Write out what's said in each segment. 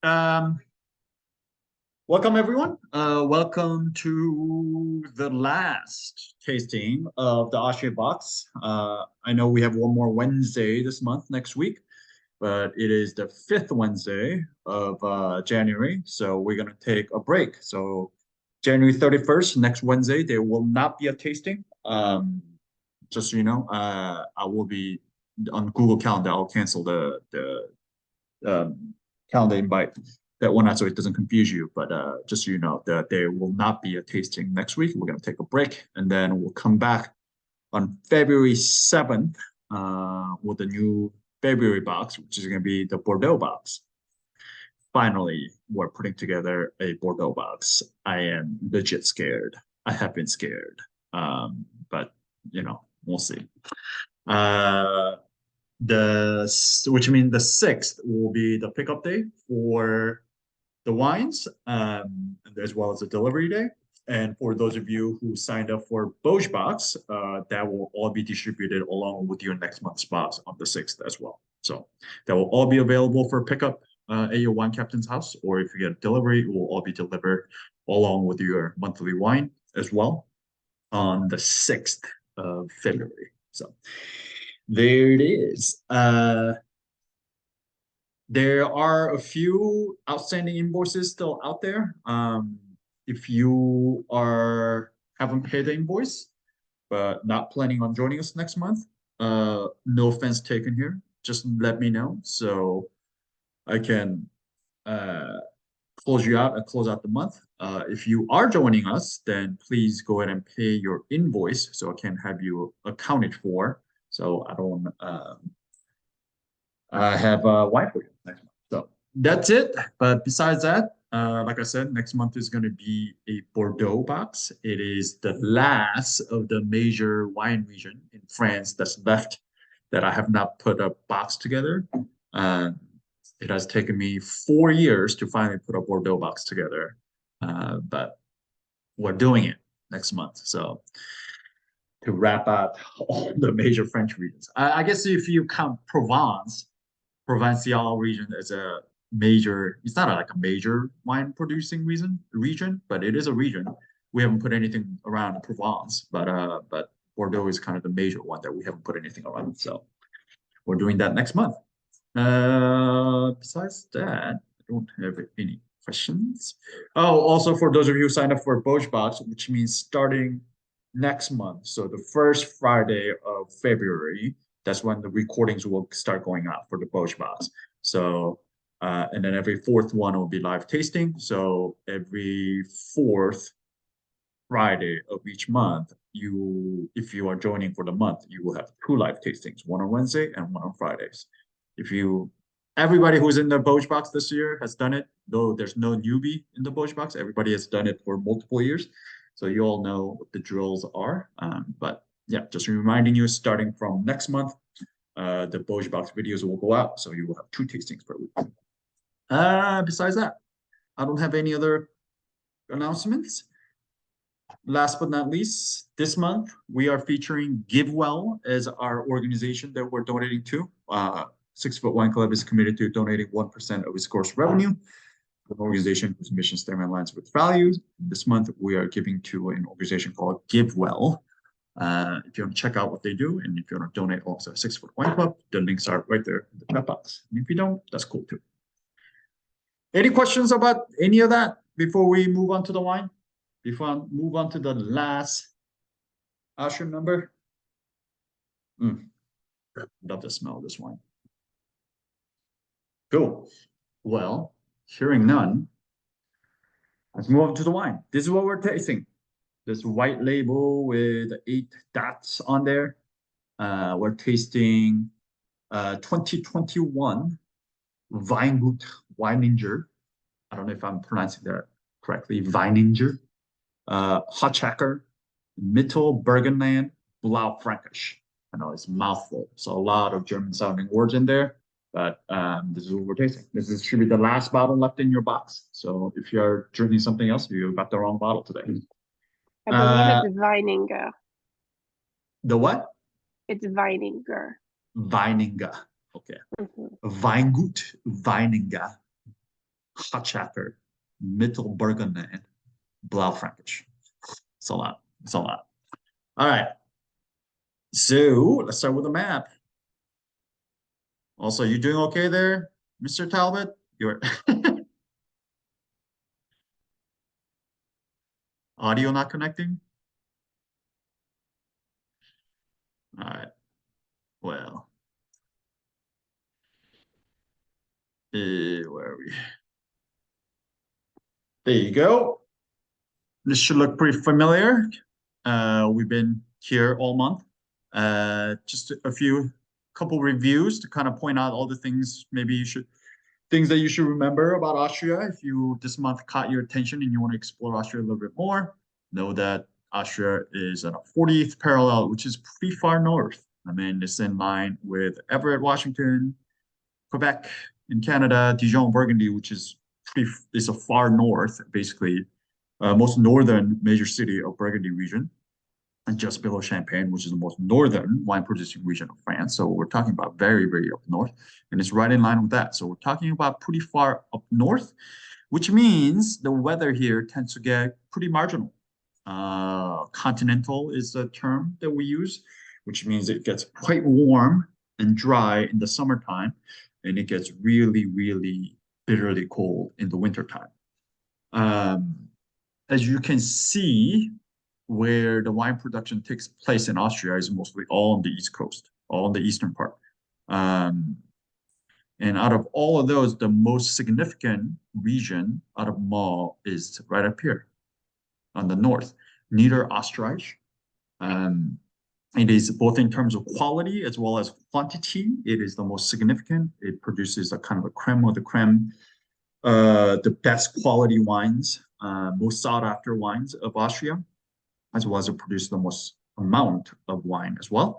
Um, Welcome everyone. Welcome to the last tasting of the Austria box. I know we have one more Wednesday this month, next week, but it is the fifth Wednesday of January, so we're gonna take a break. So January 31st, next Wednesday, there will not be a tasting. Just so you know, I will be on Google Calendar. I'll cancel the calendar invite that one out so it doesn't confuse you. But just so you know that there will not be a tasting next week. We're going to take a break and then we'll come back on February 7th with the new February box, which is going to be the Bordeaux box. Finally, we're putting together a Bordeaux box. I am legit scared. I have been scared. But you know, we'll see. Which means the 6th will be the pickup day for the wines, as well as the delivery day. And for those of you who signed up for Bosch box, that will all be distributed along with your next month's box on the 6th as well. So that will all be available for pickup at your wine captain's house, or if you get a delivery, it will all be delivered along with your monthly wine as well on the 6th of February. So there it is. There are a few outstanding invoices still out there. If you haven't paid the invoice, but not planning on joining us next month, no offense taken here. Just let me know so I can close you out and close out the month. If you are joining us, then please go ahead and pay your invoice so I can have you accounted for. So I don't have wine for you next month. So that's it. But besides that, like I said, next month is going to be a Bordeaux box. It is the last of the major wine region in France that's left that I have not put a box together. It has taken me 4 years to finally put a Bordeaux box together, but we're doing it next month. So to wrap up all the major French regions, I guess if you count Provincial region as a major, it's not like a major wine producing region, but it is a region. We haven't put anything around Provence, but Bordeaux is kind of the major one that we haven't put anything around. So we're doing that next month. Besides that, I don't have any questions. Oh, also for those of you who signed up for Bosch box, which means starting next month, so the first Friday of February, that's when the recordings will start going out for the Bosch box. So, and then every fourth one will be live tasting. So every fourth Friday of each month, if you are joining for the month, you will have 2 live tastings, one on Wednesday and one on Fridays. Everybody who's in the Bosch box this year has done it, though there's no newbie in the Bosch box. Everybody has done it for multiple years. So you all know what the drills are. But yeah, just reminding you, starting from next month, the Bosch box videos will go out. So you will have 2 tastings per week. Besides that, I don't have any other announcements. Last but not least, this month, we are featuring GiveWell as our organization that we're donating to. 6 Foot Wine Club is committed to donating 1% of its gross revenue. An organization whose mission statement aligns with values. This month, we are giving to an organization called GiveWell. If you want to check out what they do, and if you want to donate also 6 Foot Wine Club, the links are right there in the chat box. And if you don't, that's cool too. Any questions about any of that before we move on to the wine? Before I move on to the last Austrian number? Love the smell of this wine. Cool. Well, hearing none, let's move on to the wine. This is what we're tasting. This white label with 8 dots on there. We're tasting 2021 Weingut Weininger. I don't know if I'm pronouncing that correctly. Weininger. Hochacker. Mittelburgenland. Blaufrankisch. I know it's a mouthful, so a lot of German sounding words in there. But this is what we're tasting. This should be the last bottle left in your box. So if you're drinking something else, you got the wrong bottle today. I believe it's Weininger. The what? It's Weininger. Weininger. Okay. Weingut Weininger. Hochacker, Mittleburgenland, Blaufrankisch. It's a lot. It's a lot. All right. So let's start with the map. Also, you doing okay there, Mr. Talbot? Your audio not connecting? All right. Well, where are we? There you go. This should look pretty familiar. We've been here all month. Just a couple reviews to kind of point out all the things things that you should remember about Austria. If this month caught your attention and you want to explore Austria a little bit more, know that Austria is at a 40th parallel, which is pretty far north. I mean, it's in line with Everett, Washington, Quebec in Canada, Dijon, Burgundy, which is a far north, basically, most northern major city of Burgundy region, and just below Champagne, which is the most northern wine producing region of France. So we're talking about very, very up north, and it's right in line with that. So we're talking about pretty far up north, which means the weather here tends to get pretty marginal. Continental is the term that we use, which means it gets quite warm and dry in the summertime, and it gets really, really bitterly cold in the wintertime. As you can see, where the wine production takes place in Austria is mostly all on the East Coast, all on the eastern part. And out of all of those, the most significant region out of them all is right up here on the north, NiederΩsterreich. It is both in terms of quality as well as quantity. It is the most significant. It produces a kind of a creme of the creme, the best quality wines, most sought after wines of Austria, as well as it produces the most amount of wine as well.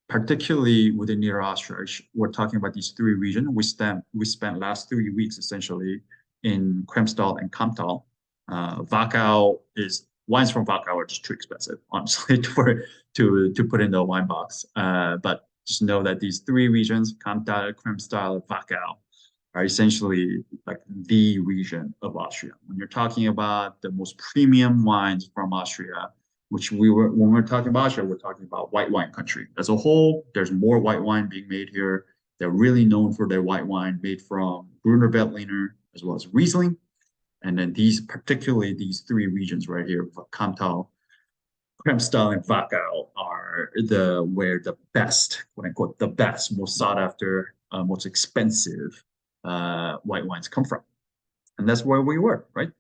Particularly within NiederÖsterreich, we're talking about these three regions. We spent last 3 weeks essentially in Kremstal and Kamptal. Wines from Wachau are just too expensive, honestly, to put in the wine box. But just know that these three regions, Kamptal, Kremstal, Wachau, are essentially like the region of Austria. When you're talking about the most premium wines from Austria, when we're talking about Austria, we're talking about white wine country. As a whole, there's more white wine being made here. They're really known for their white wine made from Gruner Veltliner as well as Riesling. And then particularly these three regions right here, Kamptal, Kremstal, and Wachau, are where the best, quote unquote, the best, most sought after, most expensive white wines come from. And that's where we were, right?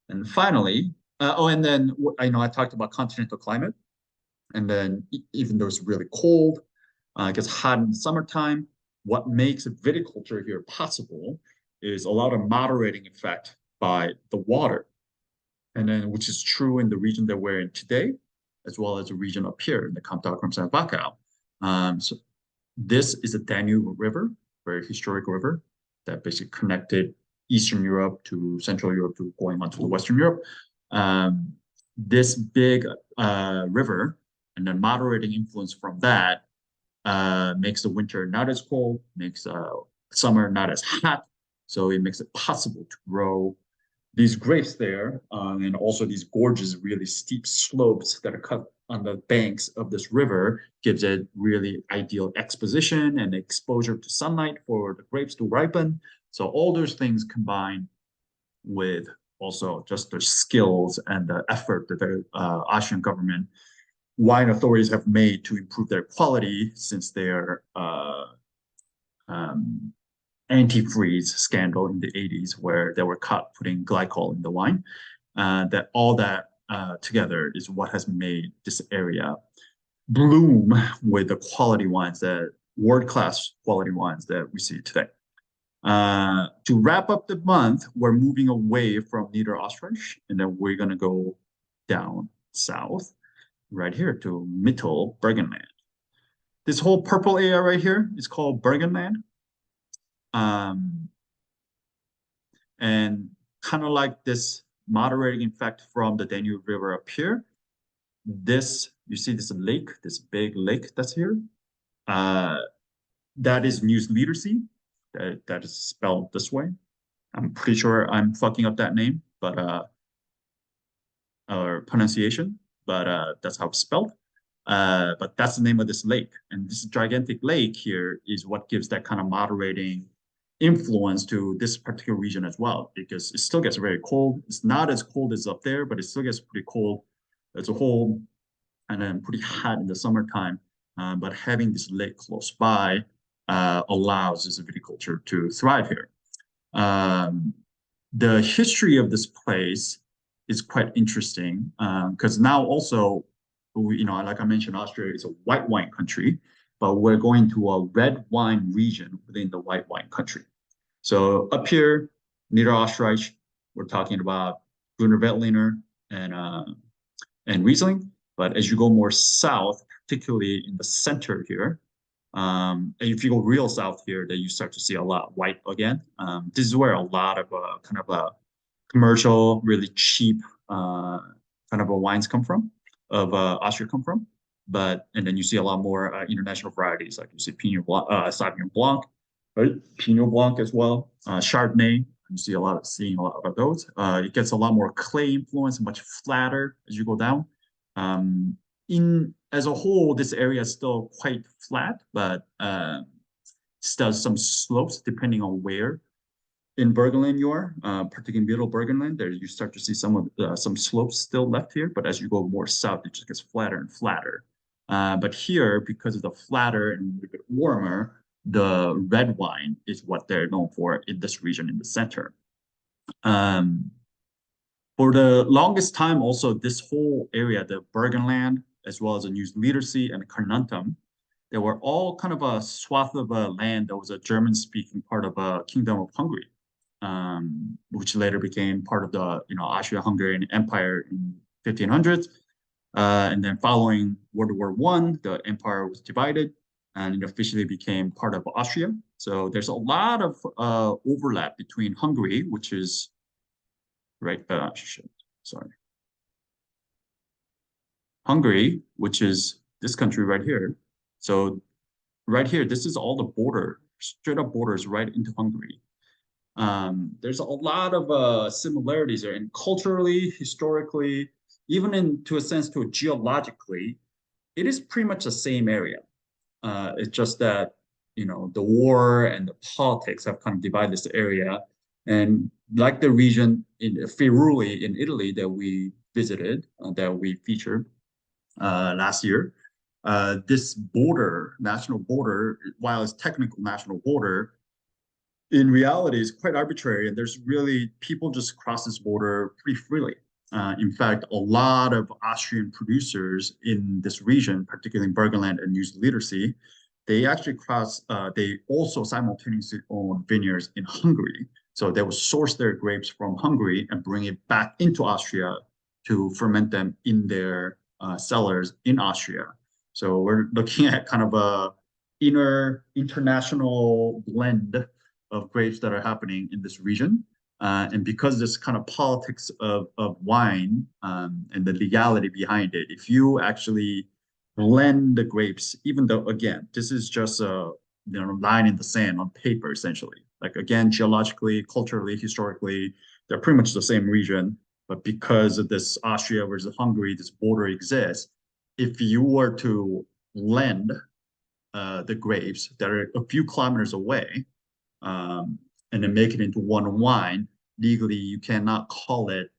And finally, and then I talked about continental climate. And then even though it's really cold, it gets hot in the summertime, what makes viticulture here possible is a lot of moderating effect by the water. And then, which is true in the region that we're in today, as well as the region up here in the Kamptal, Kremstal, Wachau. So this is a Danube River, very historic river that basically connected Eastern Europe to Central Europe to going on to the Western Europe. This big river and the moderating influence from that makes the winter not as cold, makes summer not as hot. So it makes it possible to grow these grapes there, and also these gorgeous, really steep slopes that are cut on the banks of this river gives it really ideal exposition and exposure to sunlight for the grapes to ripen. So all those things combined with also just the skills and the effort that the Austrian government wine authorities have made to improve their quality since their antifreeze scandal in the 80s, where they were caught putting glycol in the wine. That all that together is what has made this area bloom with the quality wines, that world-class quality wines that we see today. To wrap up the month, we're moving away from NiederÖsterreich, and then we're going to go down south, right here to Mittleburgenland. This whole purple area right here is called Burgenland. And kind of like this moderating effect from the Danube River up here, you see this lake, this big lake that's here, that is News Liedersee. that is spelled this way. I'm pretty sure I'm fucking up that name, but or pronunciation, but that's how it's spelled. But that's the name of this lake. And this gigantic lake here is what gives that kind of moderating influence to this particular region as well, because it still gets very cold. It's not as cold as up there, but it still gets pretty cold as a whole, and then pretty hot in the summertime. But having this lake close by allows this viticulture to thrive here. The history of this place is quite interesting because now also, like I mentioned, Austria is a white wine country, but we're going to a red wine region within the white wine country. So up here, Niederۆsterreich, we're talking about Grüner Veltliner and Riesling. But as you go more south, particularly in the center here, and if you go real south here, then you start to see a lot white again. This is where a lot of kind of commercial, really cheap kind of wines come from, of Austria come from. And then you see a lot more international varieties, like you see Pinot Blanc, Sauvignon Blanc, right? Pinot Blanc as well, Chardonnay. You see seeing a lot of those. It gets a lot more clay influence, much flatter as you go down. As a whole, this area is still quite flat, but still some slopes depending on where in Burgenland you are, particularly Mittleburgenland. There you start to see some slopes still left here, but as you go more south, it just gets flatter and flatter. But here, because of the flatter and a little bit warmer, the red wine is what they're known for in this region in the center. For the longest time, also, this whole area, the Burgenland, as well as the Niedersee and Carnuntum, they were all kind of a swath of land that was a German-speaking part of a kingdom of Hungary, which later became part of the Austria-Hungarian Empire in 1500s. And then following World War I, the empire was divided and it officially became part of Austria. So there's a lot of overlap between Hungary, which is right, sorry. Hungary, which is this country right here. So right here, this is all the border, straight up borders right into Hungary. There's a lot of similarities there, and culturally, historically, even to a sense, geologically, it is pretty much the same area. It's just that, the war and the politics have kind of divided this area. And like the region in Friuli in Italy that we visited, that we featured last year, this border, national border, while it's technical national border, in reality is quite arbitrary. And there's really, people just cross this border pretty freely. In fact, a lot of Austrian producers in this region, particularly in Burgenland and Niedersee, they actually they also simultaneously own vineyards in Hungary. So they will source their grapes from Hungary and bring it back into Austria to ferment them in their cellars in Austria. So we're looking at kind of a international blend of grapes that are happening in this region. And because this kind of politics of wine and the legality behind it, if you actually blend the grapes, even though, again, this is just a line in the sand on paper, essentially. Like, again, geologically, culturally, historically, they're pretty much the same region. But because of this Austria versus Hungary, this border exists, if you were to blend the grapes that are a few kilometers away, and then make it into one wine, legally, you cannot call it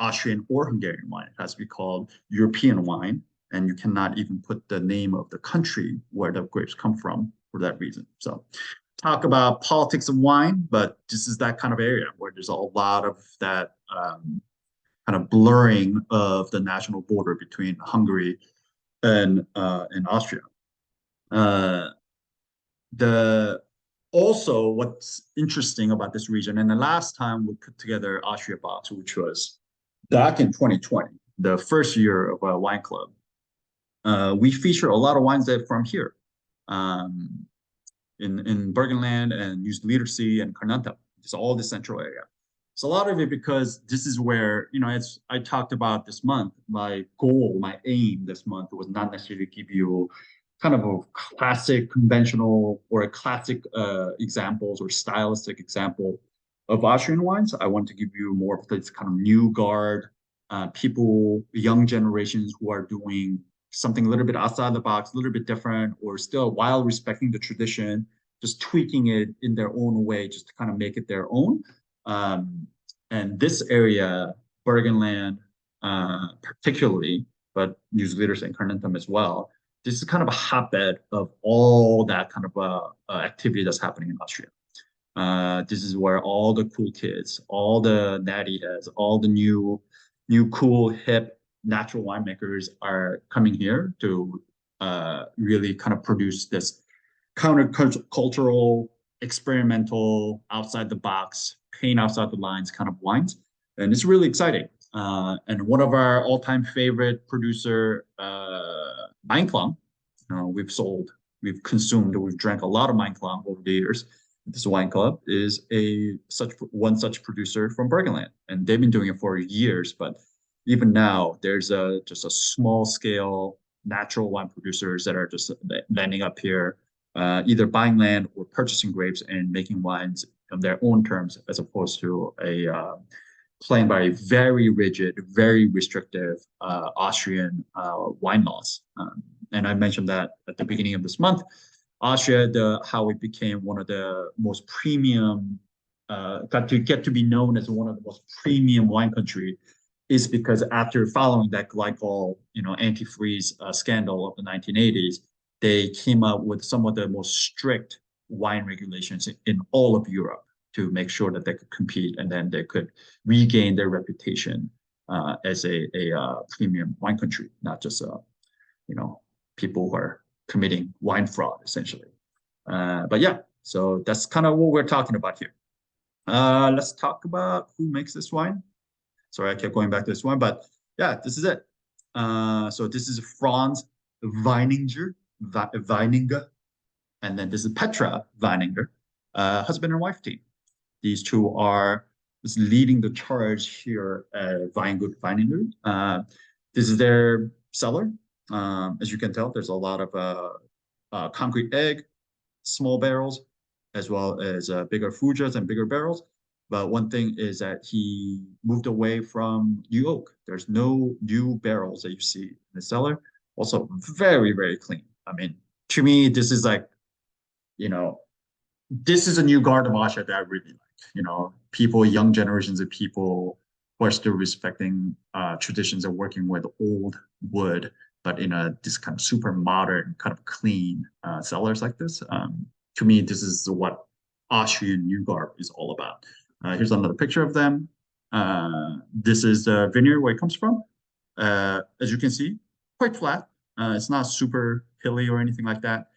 Austrian or Hungarian wine. It has to be called European wine, and you cannot even put the name of the country where the grapes come from for that reason. So talk about politics of wine, but this is that kind of area where there's a lot of that kind of blurring of the national border between Hungary and Austria. Also, what's interesting about this region, and the last time we put together Austria Box, which was back in 2020, the first year of our wine club, we feature a lot of wines that from here, in Burgenland and Niedersee and Carnuntum. It's all the central area. So a lot of it because this is where, as I talked about this month, my goal, my aim this month was not necessarily to give you kind of a classic, conventional, or a classic examples or stylistic example of Austrian wines. I want to give you more of this kind of new guard people, young generations who are doing something a little bit outside the box, a little bit different, or still while respecting the tradition, just tweaking it in their own way, just to kind of make it their own. And this area, Burgenland, particularly, but usually there's Incarnatum as well. This is kind of a hotbed of all that kind of activity that's happening in Austria. This is where all the cool kids, all the natty heads, all the new cool, hip, natural winemakers are coming here to really kind of produce this countercultural, experimental, outside the box, paint outside the lines kind of wines. And it's really exciting. And one of our all-time favorite producer, Weininger, we've consumed, we've drank a lot of Weininger over the years. This wine club is one such producer from Burgenland, and they've been doing it for years. But even now, there's just a small scale natural wine producers that are just landing up here, either buying land or purchasing grapes and making wines on their own terms, as opposed to playing by very rigid, very restrictive Austrian wine laws. And I mentioned that at the beginning of this month. Austria, how it became one of the most premium, got to get to be known as one of the most premium wine country, is because after following that glycol, antifreeze scandal of the 1980s, they came up with some of the most strict wine regulations in all of Europe to make sure that they could compete, and then they could regain their reputation as a premium wine country, not just people who are committing wine fraud, essentially. But yeah, so that's kind of what we're talking about here. Let's talk about who makes this wine. Sorry, I kept going back to this one, but yeah, this is it. So this is Franz Weininger, and then this is Petra Weininger, husband and wife team. These two are leading the charge here at Weingut Weininger. This is their cellar. As you can tell, there's a lot of concrete egg, small barrels, as well as bigger fujas and bigger barrels. But one thing is that he moved away from new oak. There's no new barrels that you see in the cellar. Also, very, very clean. I mean, to me, this is like, this is a new guard of Austria that I really like. People, young generations of people who are still respecting traditions of working with old wood, but in this kind of super modern, kind of clean cellars like this. To me, this is what Austrian New Guard is all about. Here's another picture of them. This is the vineyard where it comes from. As you can see, quite flat. It's not super hilly or anything like that.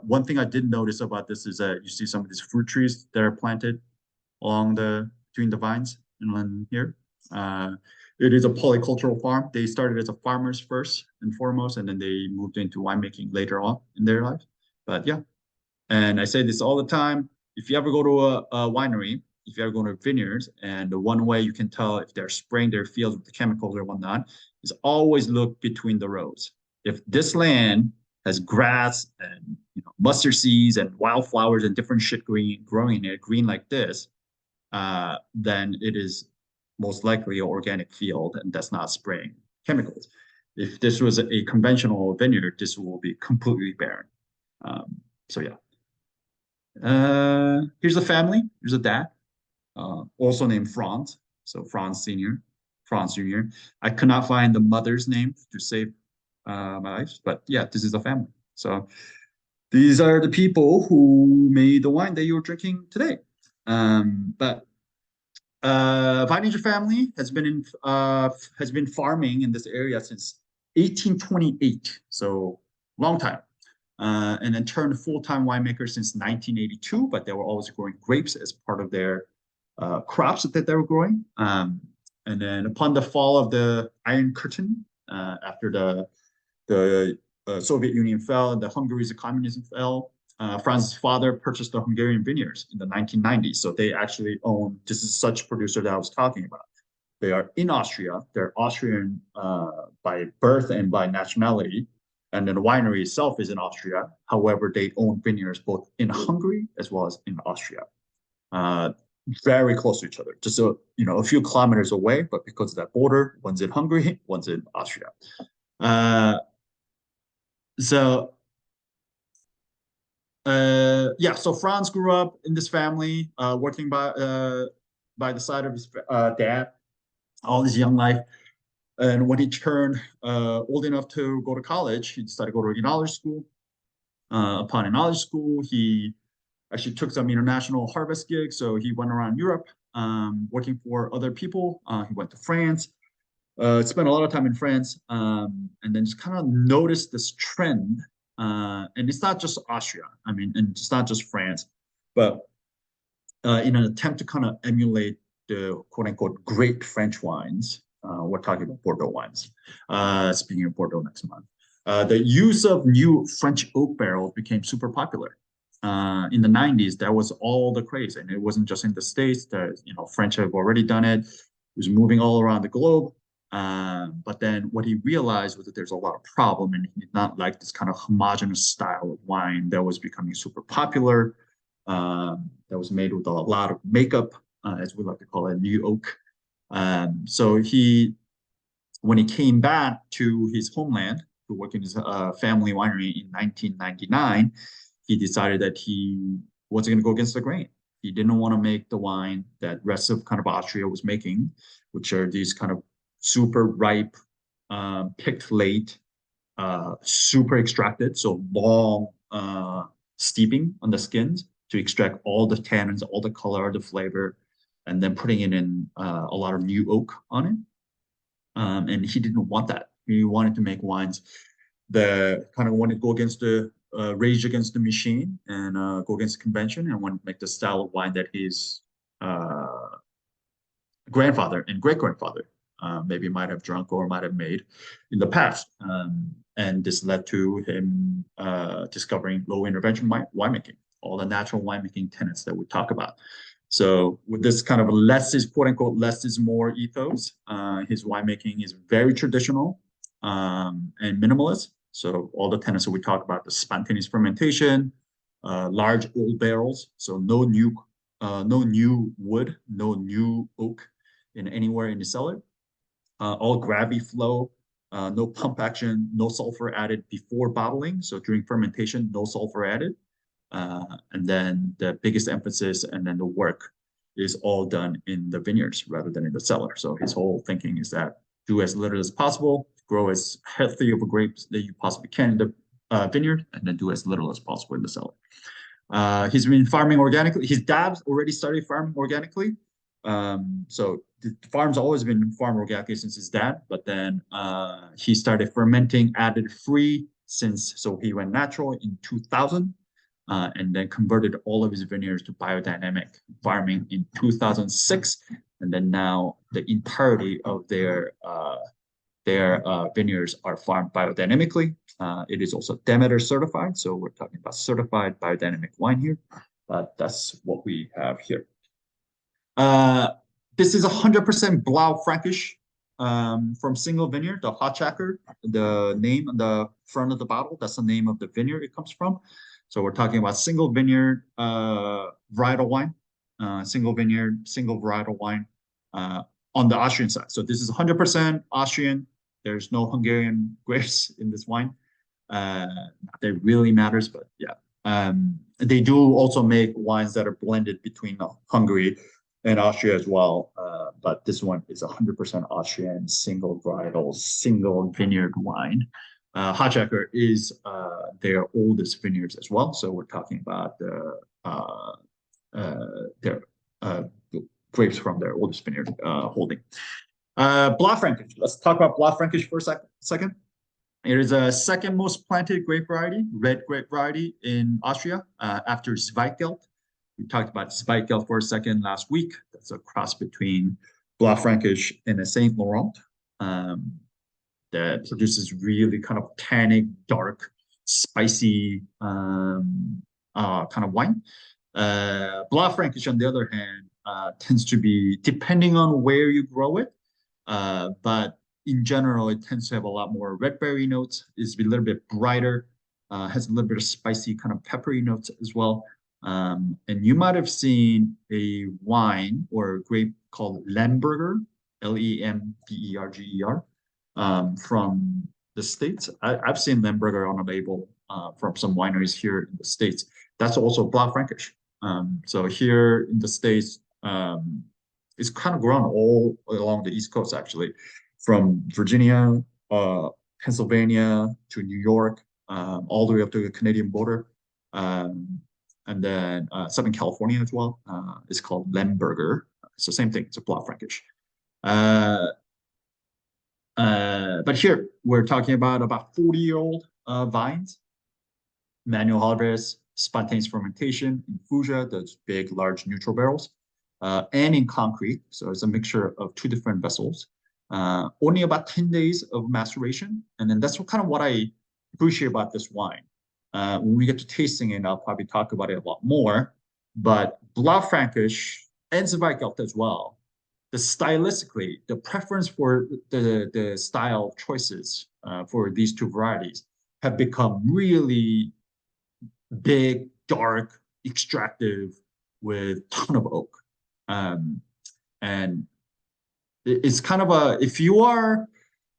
One thing I did notice about this is that you see some of these fruit trees that are planted along between the vines inland here. It is a polycultural farm. They started as a farmers first and foremost, and then they moved into winemaking later on in their life. But yeah, and I say this all the time. If you ever go to a winery, if you ever go to vineyards, and the one way you can tell if they're spraying their fields with the chemicals or whatnot is always look between the rows. If this land has grass and mustard seeds and wildflowers and different shit growing in it, green like this, then it is most likely an organic field, and that's not spraying chemicals. If this was a conventional vineyard, this will be completely barren. So yeah. Here's a family. Here's a dad, also named Franz. So Franz Senior, Franz Junior. I could not find the mother's name to save my life, but yeah, this is a family. So these are the people who made the wine that you're drinking today. But Weininger family has been farming in this area since 1828, so long time. And then turned full-time winemaker since 1982, but they were always growing grapes as part of their crops that they were growing. And then upon the fall of the Iron Curtain, after the Soviet Union fell and the Hungary's communism fell, Franz's father purchased the Hungarian vineyards in the 1990s. So they actually own, this is such producer that I was talking about. They are in Austria. They're Austrian by birth and by nationality. And then the winery itself is in Austria. However, they own vineyards both in Hungary as well as in Austria. Very close to each other, just a few kilometers away, but because of that border, one's in Hungary, one's in Austria. So so Franz grew up in this family, working by the side of his dad all his young life. And when he turned old enough to go to college, he decided to go to a knowledge school. Upon a knowledge school, he actually took some international harvest gigs. So he went around Europe working for other people. He went to France, spent a lot of time in France, and then just kind of noticed this trend. And it's not just Austria, and it's not just France, but in an attempt to kind of emulate the quote unquote great French wines, we're talking about Bordeaux wines. Speaking of Bordeaux next month, the use of new French oak barrels became super popular. In the 90s, that was all the craze, and it wasn't just in the States. French have already done it. It was moving all around the globe. But then what he realized was that there's a lot of problem, and he did not like this kind of homogenous style of wine that was becoming super popular. That was made with a lot of makeup, as we like to call it, new oak. So when he came back to his homeland to work in his family winery in 1999, he decided that he wasn't going to go against the grain. He didn't want to make the wine that rest of kind of Austria was making, which are these kind of super ripe, picked late, super extracted, so long steeping on the skins to extract all the tannins, all the color, the flavor, and then putting it in a lot of new oak on it. And he didn't want that. He wanted to make wines that kind of wanted to go against the rage against the machine and go against the convention, and wanted to make the style of wine that his grandfather and great-grandfather maybe might have drunk or might have made in the past. And this led to him discovering low intervention winemaking, all the natural winemaking tenets that we talk about. So with this kind of less is quote unquote less is more ethos, his winemaking is very traditional and minimalist. So all the tenets that we talk about, the spontaneous fermentation, large old barrels, so no new wood, no new oak in anywhere in the cellar, all gravity flow, no pump action, no sulfur added before bottling. So during fermentation, no sulfur added. And then the biggest emphasis and then the work is all done in the vineyards rather than in the cellar. So his whole thinking is that do as little as possible, grow as healthy of a grapes that you possibly can in the vineyard, and then do as little as possible in the cellar. He's been farming organically. His dad's already started farming organically. So the farm's always been farmed organically since his dad, but then he started fermenting additive-free so he went natural in 2000. And then converted all of his vineyards to biodynamic farming in 2006. And then now the entirety of their vineyards are farmed biodynamically. It is also Demeter certified. So we're talking about certified biodynamic wine here. But that's what we have here. This is 100% Blaufrankisch from single vineyard, the Hochacker, the name on the front of the bottle. That's the name of the vineyard it comes from. So we're talking about single vineyard varietal wine, single vineyard, single varietal wine on the Austrian side. So this is 100% Austrian. There's no Hungarian grapes in this wine. That really matters, but yeah. They do also make wines that are blended between Hungary and Austria as well. But this one is 100% Austrian, single varietal, single vineyard wine. Hochacker is their oldest vineyards as well. So we're talking about their grapes from their oldest vineyard holding. Blaufrankisch. Let's talk about Blaufrankisch for a second. It is a second most planted grape variety, red grape variety in Austria after Zweigelt. We talked about Zweigelt for a second last week. That's a cross between Blaufrankisch and a Saint Laurent. That produces really kind of tannic, dark, spicy kind of wine. Blaufrankisch, on the other hand, tends to be, depending on where you grow it, but in general, it tends to have a lot more red berry notes, is a little bit brighter, has a little bit of spicy kind of peppery notes as well. And you might have seen a wine or a grape called Lemberger, Lemberger, from the States. I've seen Lemberger on a label from some wineries here in the States. That's also Blaufrankisch. So here in the States, it's kind of grown all along the East Coast, actually, from Virginia, Pennsylvania to New York, all the way up to the Canadian border. And then Southern California as well. It's called Lemberger. It's the same thing. It's a Blaufrankisch. But here we're talking about 40-year-old vines, manual harvest, spontaneous fermentation, infusia, those big, large neutral barrels, and in concrete. So it's a mixture of two different vessels. Only about 10 days of maceration. And then that's kind of what I appreciate about this wine. When we get to tasting it, I'll probably talk about it a lot more. But Blaufrankisch and Zweigelt as well, stylistically, the preference for the style choices for these two varieties have become really big, dark, extractive with ton of oak. And it's kind of if you are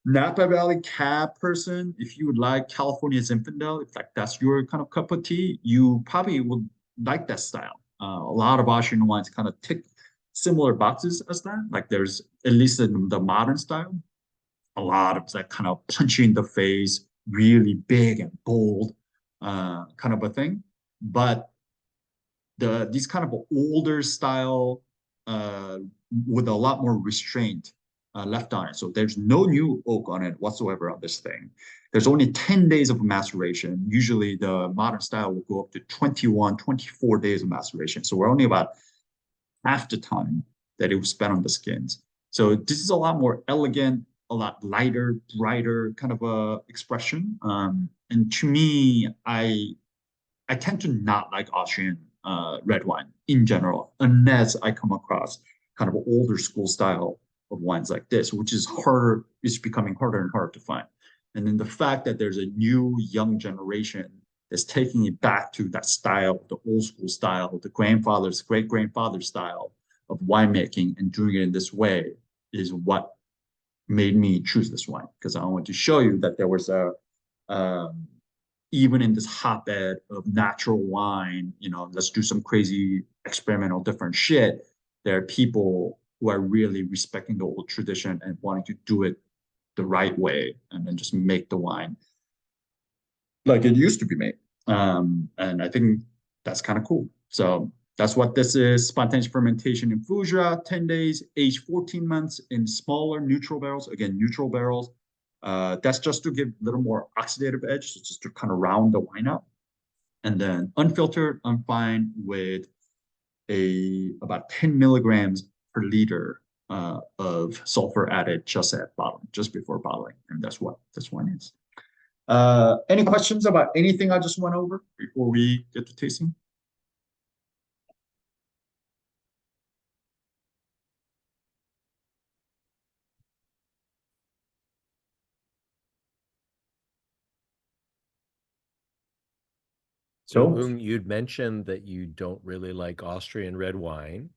Napa Valley Cab person, if you would like California Zinfandel, if like that's your kind of cup of tea, you probably would like that style. A lot of Austrian wines kind of tick similar boxes as that. Like there's, at least in the modern style, a lot of that kind of punchy in the face, really big and bold kind of a thing. But these kind of older style with a lot more restraint left on it. So there's no new oak on it whatsoever on this thing. There's only 10 days of maceration. Usually the modern style will go up to 21, 24 days of maceration. So we're only about half the time that it was spent on the skins. So this is a lot more elegant, a lot lighter, brighter kind of a expression. And to me, I tend to not like Austrian red wine in general, unless I come across kind of older school style of wines like this, which is harder, is becoming harder and harder to find. And then the fact that there's a new young generation that's taking it back to that style, the old school style, the grandfather's, great grandfather's style of winemaking and doing it in this way is what made me choose this wine. Because I want to show you that there was even in this hotbed of natural wine, let's do some crazy experimental different shit. There are people who are really respecting the old tradition and wanting to do it the right way and then just make the wine like it used to be made. And I think that's kind of cool. So that's what this is. Spontaneous fermentation infusia, 10 days, aged 14 months in smaller neutral barrels. Again, neutral barrels. That's just to give a little more oxidative edge, so just to kind of round the wine out. And then unfiltered, unfined with about 10 milligrams per liter of sulfur added just at bottling, just before bottling. And that's what this wine is. Any questions about anything I just went over before we get to tasting? So, Woong, you'd mentioned that you don't really like Austrian red wine.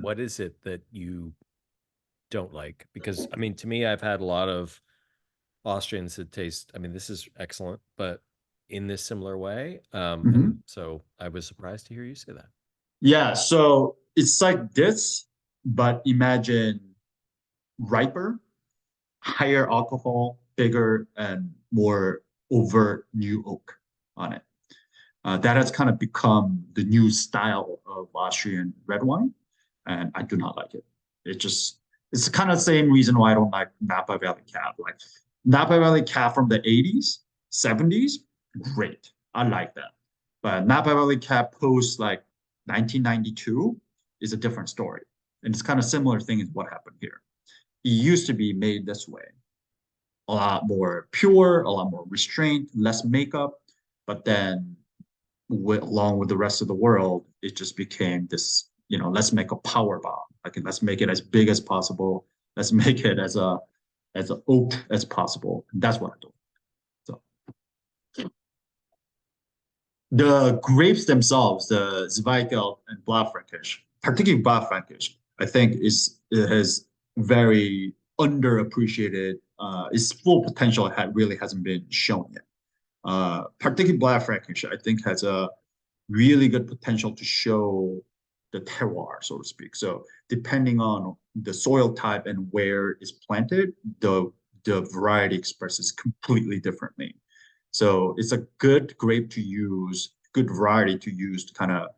What is it that you don't like? Because, I mean, to me, I've had a lot of Austrians that taste, I mean, this is excellent, but in this similar way. And so I was surprised to hear you say that. Yeah, so it's like this, but imagine riper, higher alcohol, bigger, and more overt new oak on it. That has kind of become the new style of Austrian red wine, and I do not like it. It's kind of the same reason why I don't like Napa Valley Cab. Like Napa Valley Cab from the 80s, 70s, great. I like that. But Napa Valley Cab post like 1992 is a different story. And it's kind of similar thing is what happened here. It used to be made this way. A lot more pure, a lot more restraint, less makeup. But then along with the rest of the world, it just became this, let's make a power bomb. Like, let's make it as big as possible. Let's make it as a as oak as possible. That's what I do. So the grapes themselves, the Zweigelt and Blaufrankisch, particularly Blaufrankisch, I think it has very underappreciated. Its full potential really hasn't been shown yet. Particularly Blaufrankisch, I think has a really good potential to show the terroir, so to speak. So depending on the soil type and where it's planted, the variety expresses completely differently. So it's a good grape to use, good variety to use to kind of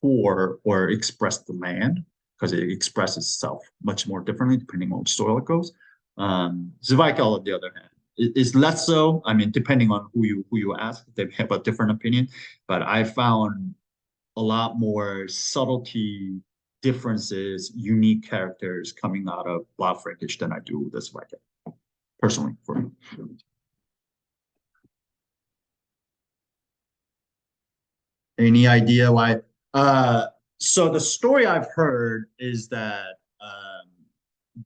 pour or express the land, because it expresses itself much more differently depending on which soil it goes. Zweikel, on the other hand, is less so. I mean, depending on who you ask, they have a different opinion. But I found a lot more subtlety, differences, unique characters coming out of Blaufränkisch than I do with this Weininger, personally, for me. Any idea why? So the story I've heard is that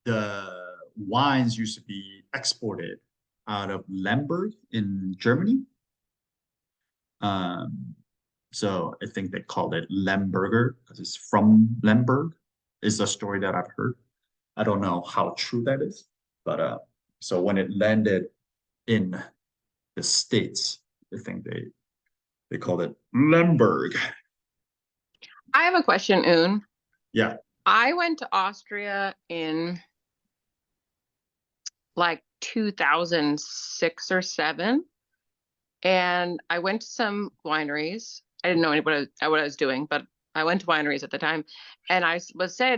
the wines used to be exported out of Lemberg in Germany. So I think they called it Lemberger because it's from Lemberg, is a story that I've heard. I don't know how true that is, but so when it landed in the States, I think they called it Lemberg. I have a question, Un. Yeah. I went to Austria in like 2006 or 7, and I went to some wineries. I didn't know what I was doing, but I went to wineries at the time, and I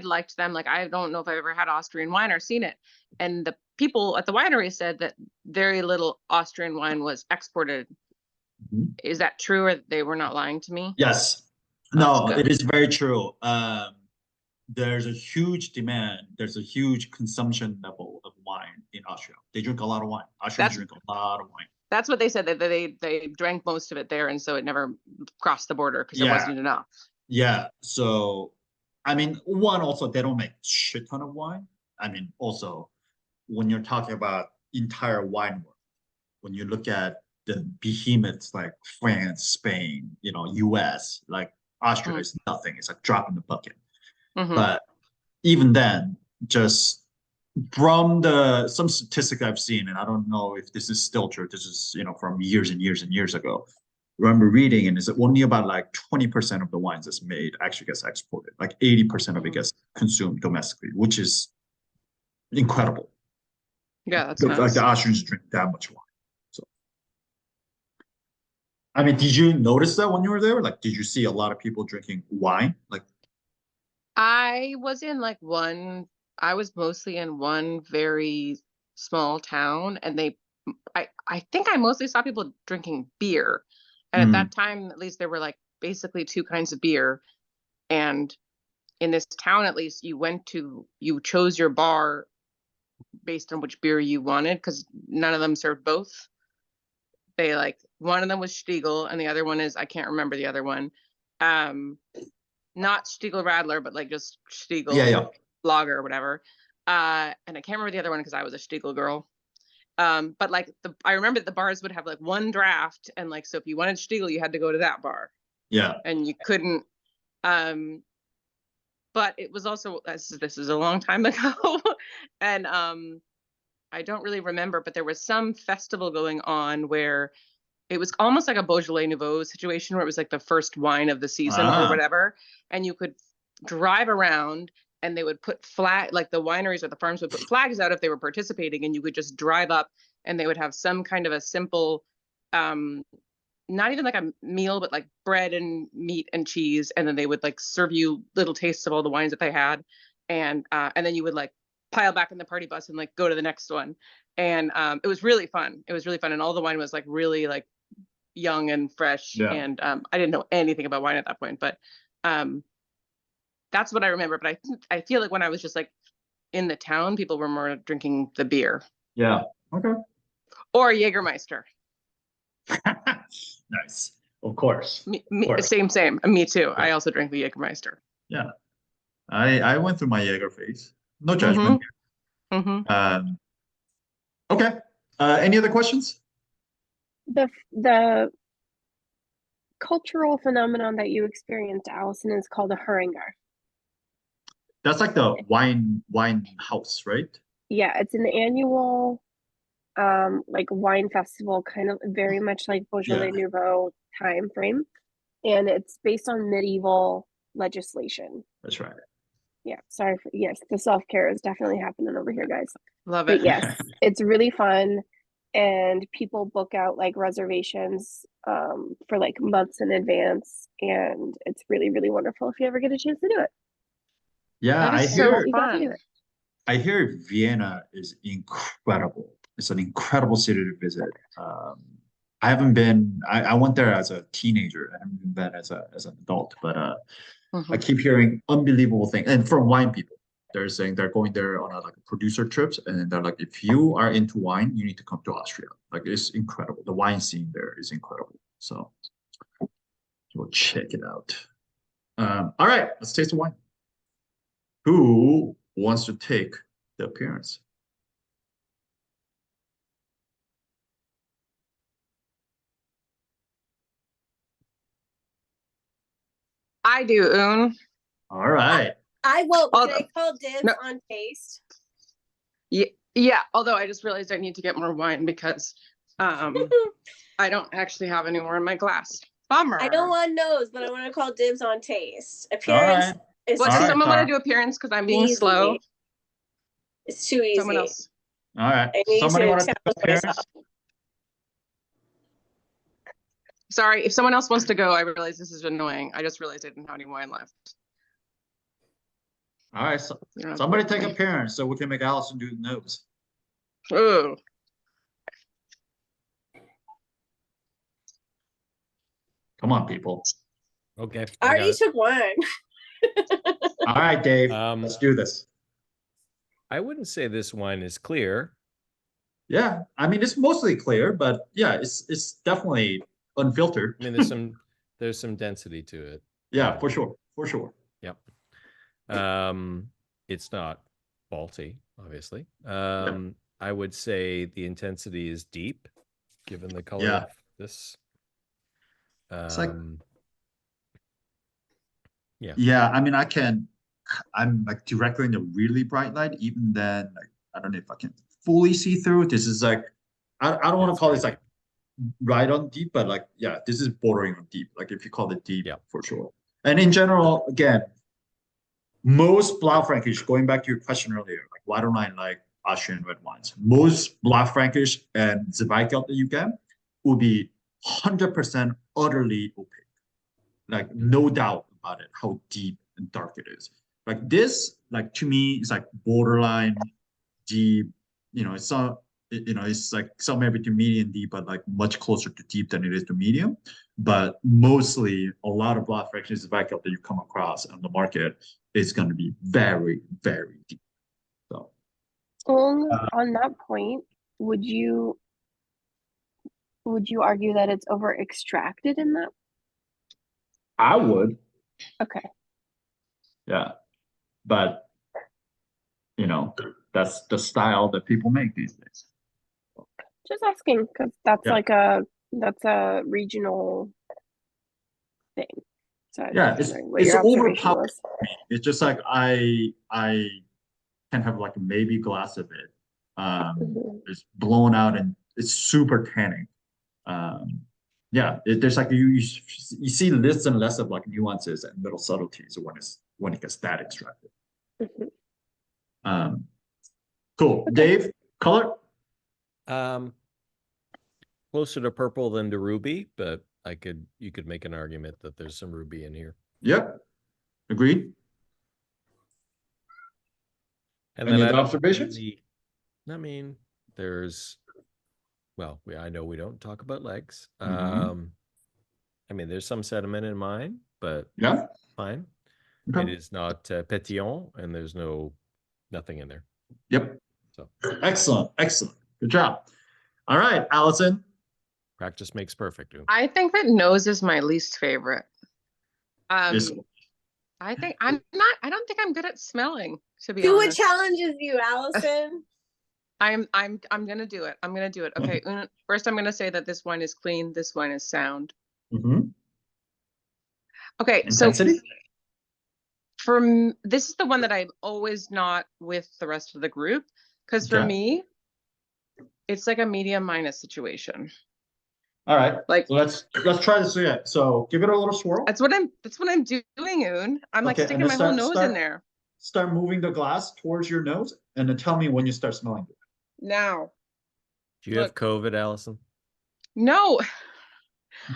liked them. Like, I don't know if I've ever had Austrian wine or seen it. And the people at the winery said that very little Austrian wine was exported. Mm-hmm. Is that true, or they were not lying to me? Yes. No, it is very true. There's a huge demand. There's a huge consumption level of wine in Austria. They drink a lot of wine. Austrians drink a lot of wine. That's what they said, that they drank most of it there, and so it never crossed the border because there wasn't enough. Yeah. So, I mean, also, they don't make shit ton of wine. I mean, also, when you're talking about entire wine world, when you look at the behemoths like France, Spain, US, like Austria is nothing. It's a drop in the bucket. Mm-hmm. But even then, just from some statistic I've seen, and I don't know if this is still true, this is, from years and years and years ago, I remember reading, and is that only about like 20% of the wines that's made actually gets exported. Like 80% of it gets consumed domestically, which is incredible. Yeah, that's nice. Like the Austrians drink that much wine. So, I mean, did you notice that when you were there? Like, did you see a lot of people drinking wine? Like, I was mostly in one very small town, and I think I mostly saw people drinking beer. And at that time, at least, there were like basically 2 kinds of beer. And in this town, at least, you chose your bar based on which beer you wanted, because none of them served both. One of them was Stiegel, and the other one is, I can't remember the other one. Not Stiegel Radler, but like just Stiegel Lager or whatever. And I can't remember the other one because I was a Stiegel girl. But like I remember the bars would have like one draft, and like, so if you wanted Stiegel, you had to go to that bar. Yeah. And you couldn't. But it was also, this is a long time ago, and I don't really remember, but there was some festival going on where it was almost like a Beaujolais Nouveau situation, where it was like the first wine of the season or whatever. And you could drive around, and they would put like the wineries or the farms would put flags out if they were participating, and you could just drive up, and they would have some kind of a simple, not even like a meal, but like bread and meat and cheese. And then they would like serve you little tastes of all the wines that they had. And then you would like pile back in the party bus and like go to the next one. And it was really fun. And all the wine was like really like young and fresh. Yeah. And I didn't know anything about wine at that point, but that's what I remember. But I feel like when I was just like in the town, people were more drinking the beer. Yeah. Okay. Or Jägermeister. Nice. Of course. Same. Me too. Yeah. I also drink the Jägermeister. Yeah. I went through my Jäger phase. No judgment. Mm-hmm. Okay. Any other questions? The cultural phenomenon that you experienced, Allison, is called a Heuringer. That's like the wine house, right? Yeah, it's an annual like wine festival, kind of very much like Beaujolais Nouveau time frame. And it's based on medieval legislation. That's right. Yeah, sorry for yes, the self-care is definitely happening over here, guys. Love But it. yes, it's really fun. And people book out like reservations for like months in advance. And it's really, really wonderful if you ever get a chance to do it. Yeah, That I is so hear You got to do fun. it. I hear Vienna is incredible. It's an incredible city to visit. I haven't been. I went there as a teenager. I haven't been as an adult, but I Mhm. keep hearing unbelievable things. And from wine people, they're saying they're going there on like producer trips, and they're like, if you are into wine, you need to come to Austria. Like it's incredible. The wine scene there is incredible. So we'll check it out. All right, let's taste the wine. Who wants to take the appearance? I do, Un. All right. I will. Oh, Can I call dibs no. on taste? Yeah, although I just realized I need to get more wine because I don't actually have any more in my glass. Bummer. I don't want nose, but I want to call dibs on taste. All Appearance right. is Well, All does right, someone want Tara. to do appearance because I'm being easy. slow? It's too easy. Someone else. All right. I need Somebody to want to take the challenge appearance? myself. Sorry, if someone else wants to go, I realize this is annoying. I just realized I didn't have any wine left. All right. So, You don't have to somebody wait for take me. appearance so we can make Allison do the nose. Ooh. Come on, people. Okay. I I got already it. took one. All right, Dave. Um, Let's do this. I wouldn't say this wine is clear. Yeah, I mean it's mostly clear, but yeah, it's definitely unfiltered. I mean, there's some density to it. Yeah, for sure, for sure. Yep. It's not faulty, obviously. I would say the intensity is deep, given the color Yeah. of this. It's like yeah. Yeah, I mean I'm like directly in the really bright light. Even then, like I don't know if I can fully see through. This is like I don't want to It's call very this like right on deep, but like yeah, this is bordering on deep. Like if you call it deep, Yeah. for sure. And in general, again, most Blaufrankisch, going back to your question earlier, like why don't I like Austrian red wines? Most Blaufrankisch and Zweigelt that you get will be 100% utterly opaque. Like no doubt about it, how deep and dark it is. Like this, like to me, is like borderline deep. You know, it's not. You know, it's like somewhere between medium deep, but like much closer to deep than it is to medium. But mostly, a lot of blood fractions backup that you come across on the market is going to be very, very deep. So, On that point, would you argue that it's over extracted in that? I would, Okay. yeah, but you know, that's the style that people make these days. Just asking because that's Yeah. like that's a regional thing. So I was Yeah, just wondering what it's your observation overpowered. was. It's just like I can have like maybe a glass of it. Mhm. It's blown out and it's super tanning. Yeah, there's like you see less and less of like nuances and little subtleties when it gets that extracted. Mhm. Cool. Okay. Dave, color? Closer to purple than to ruby, but you could make an argument that there's some ruby in here. Yep. Agreed. And Any then I other don't observations? really, I mean, I know we don't talk about legs. Mhm. I mean, there's some sediment in mine, but Yeah. fine. Okay. It is not pétillant, and there's nothing in there. Yep. So Excellent. Excellent. Good job. All right, Allison. practice makes perfect. I think that nose is my least favorite. This I think I don't think I'm good at smelling, to be Do what honest. challenges you, Allison. I'm gonna do it. I'm gonna do it. Okay. First, I'm gonna say that this wine is clean. This wine is sound. Okay. Intensity? So this is the one that I'm always not with the rest of the group, because for me, it's like a medium minus situation. All right. Like, so let's try this again. So give it a little swirl. That's what I'm doing, Un. I'm like sticking my whole nose in there. Start moving the glass towards your nose, and then tell me when you start smelling it. Now. Do you have COVID, Allison? No.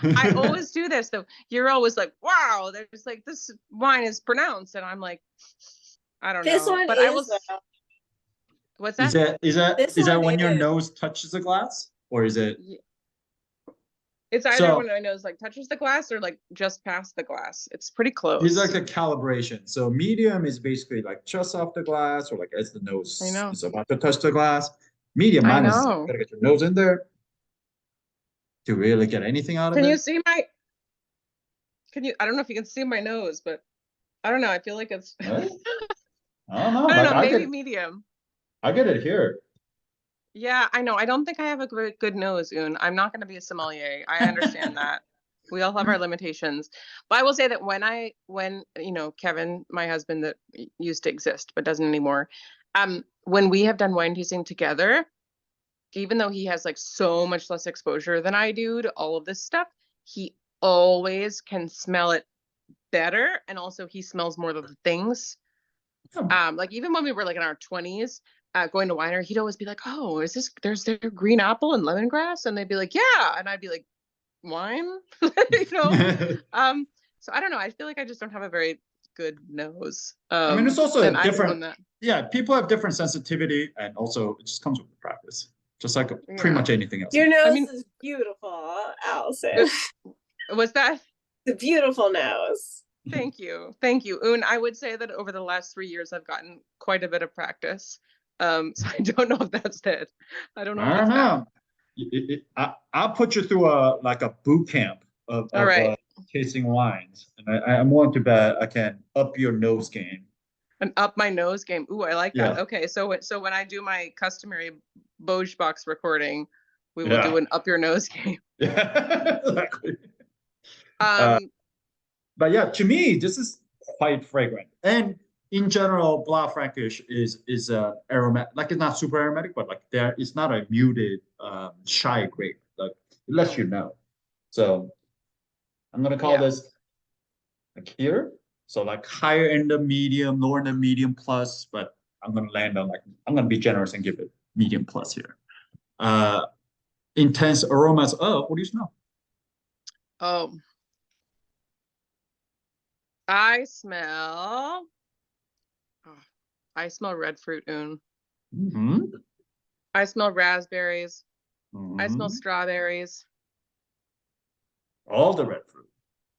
I always do this though. You're always like, wow, there's like this wine is pronounced, and I'm like, I don't know. This one but is. I will. What's that? Is that when your nose touches the glass, or is it? It's either when my nose like touches the glass or like just past the glass. It's pretty close. It's like a calibration. So medium is basically like just off the glass, or like as the nose is about to touch the glass. Medium minus, you gotta get your nose in there to really get anything out of it. Can you see my? I don't know if you can see my nose, but I don't know. I feel like it's. Right? I don't know. I don't know. Maybe medium. I get it here. Yeah, I know. I don't think I have a good nose, Un. I'm not going to be a sommelier. I understand that. We all have our limitations. But I will say that when Kevin, my husband that used to exist but doesn't anymore, when we have done wine tasting together, even though he has like so much less exposure than I do to all of this stuff, he always can smell it better, and also he smells more of the things. Like even when we were like in our 20s, going to Weiner, he'd always be like, "Oh, there's there green apple and lemongrass?" And they'd be like, "Yeah," and I'd be like, "Wine?" So I don't know. I feel like I just don't have a very good nose. I mean, it's also different. Yeah, people have different sensitivity, and also it just comes with practice, just like pretty much anything else. Your nose is beautiful, Allison. What's that? The beautiful nose. Thank you, Un. I would say that over the last 3 years, I've gotten quite a bit of practice. So I don't know if that's it. I don't know. I'll put you through a boot camp of tasting wines, and I'm willing to bet I can up your nose game. And up my nose game. Ooh, I like that. Okay, so when I do my customary Boge box recording, we will do an up your nose game. Yeah, exactly. But yeah, to me, this is quite fragrant, and in general, Blaufrankisch is aromatic. Like, it's not super aromatic, but like it's not a muted shy grape. Like, it lets you know. So I'm gonna call this like here. So like higher end of medium, lower end of medium plus, but I'm gonna land on I'm gonna be generous and give it medium plus here. Intense aromas of, what do you smell? Oh, I smell red fruit, Un. I smell raspberries. I smell strawberries. All the red fruit.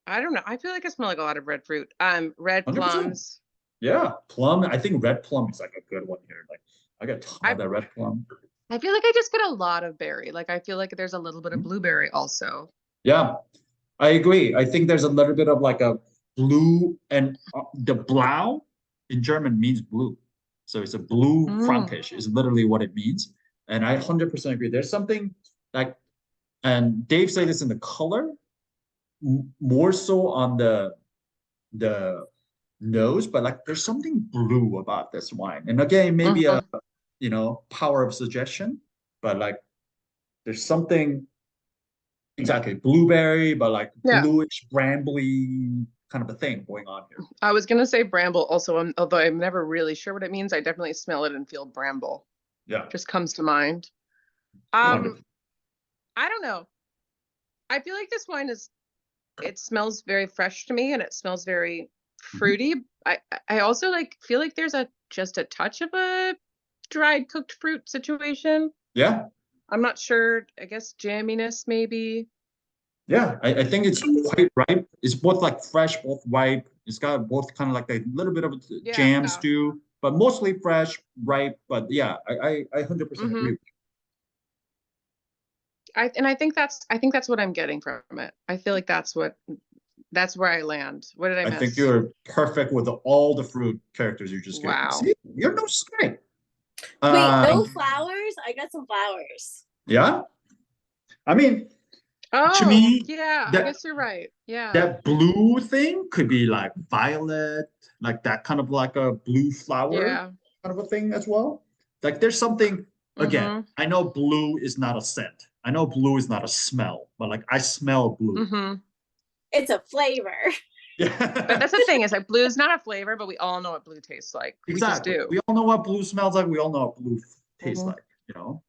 I don't know. I feel like I smell like a lot of red fruit. Red 100%. Plums. Yeah, plum. I think red plum is like a good one here. Like, I got a ton of that red plum. I feel like I just get a lot of berry. Like, I feel like there's a little bit of blueberry also. Yeah, I agree. I think there's a little bit of like a blue, and the Blau in German means blue. So it's a Blaufrankisch is literally what it means. And I 100% agree. There's something like, and Dave said this in the color, more so on the nose, but like there's something blue about this wine. And again, maybe a power of suggestion, but like there's something exactly blueberry, but like bluish, brambly kind of a thing going on here. I was gonna say bramble also, although I'm never really sure what it means. I definitely smell it and feel bramble. Yeah, just comes to mind. I don't know. I feel like this wine it smells very fresh to me, and it smells very fruity. I also feel like there's just a touch of a dried cooked fruit situation. Yeah, I'm not sure. I guess jamminess maybe. Yeah, I think it's quite ripe. It's both like fresh, both ripe. It's got both kind of like a little bit of a jam stew, but mostly fresh, ripe. But yeah, I 100% agree with you. I think that's what I'm getting from it. I feel like that's where I land. What did I miss? I think you're perfect with all the fruit characters you just gave. Wow. See, you're no straight. Wait, no flowers? some flowers. Yeah. I mean, Oh, me, yeah, I that- guess you're right. Yeah. that blue thing could be like violet, like that kind of like a blue flower Yeah. kind of a thing as well. Like there's something, again, I know blue is not a scent. I know blue is not a smell, but like I smell blue. It's a flavor. Yeah. But that's the thing, is like blue is not a flavor, but we all know what blue tastes like. Exactly. We just do. We all know what blue smells like. We all know what blue tastes like, you know?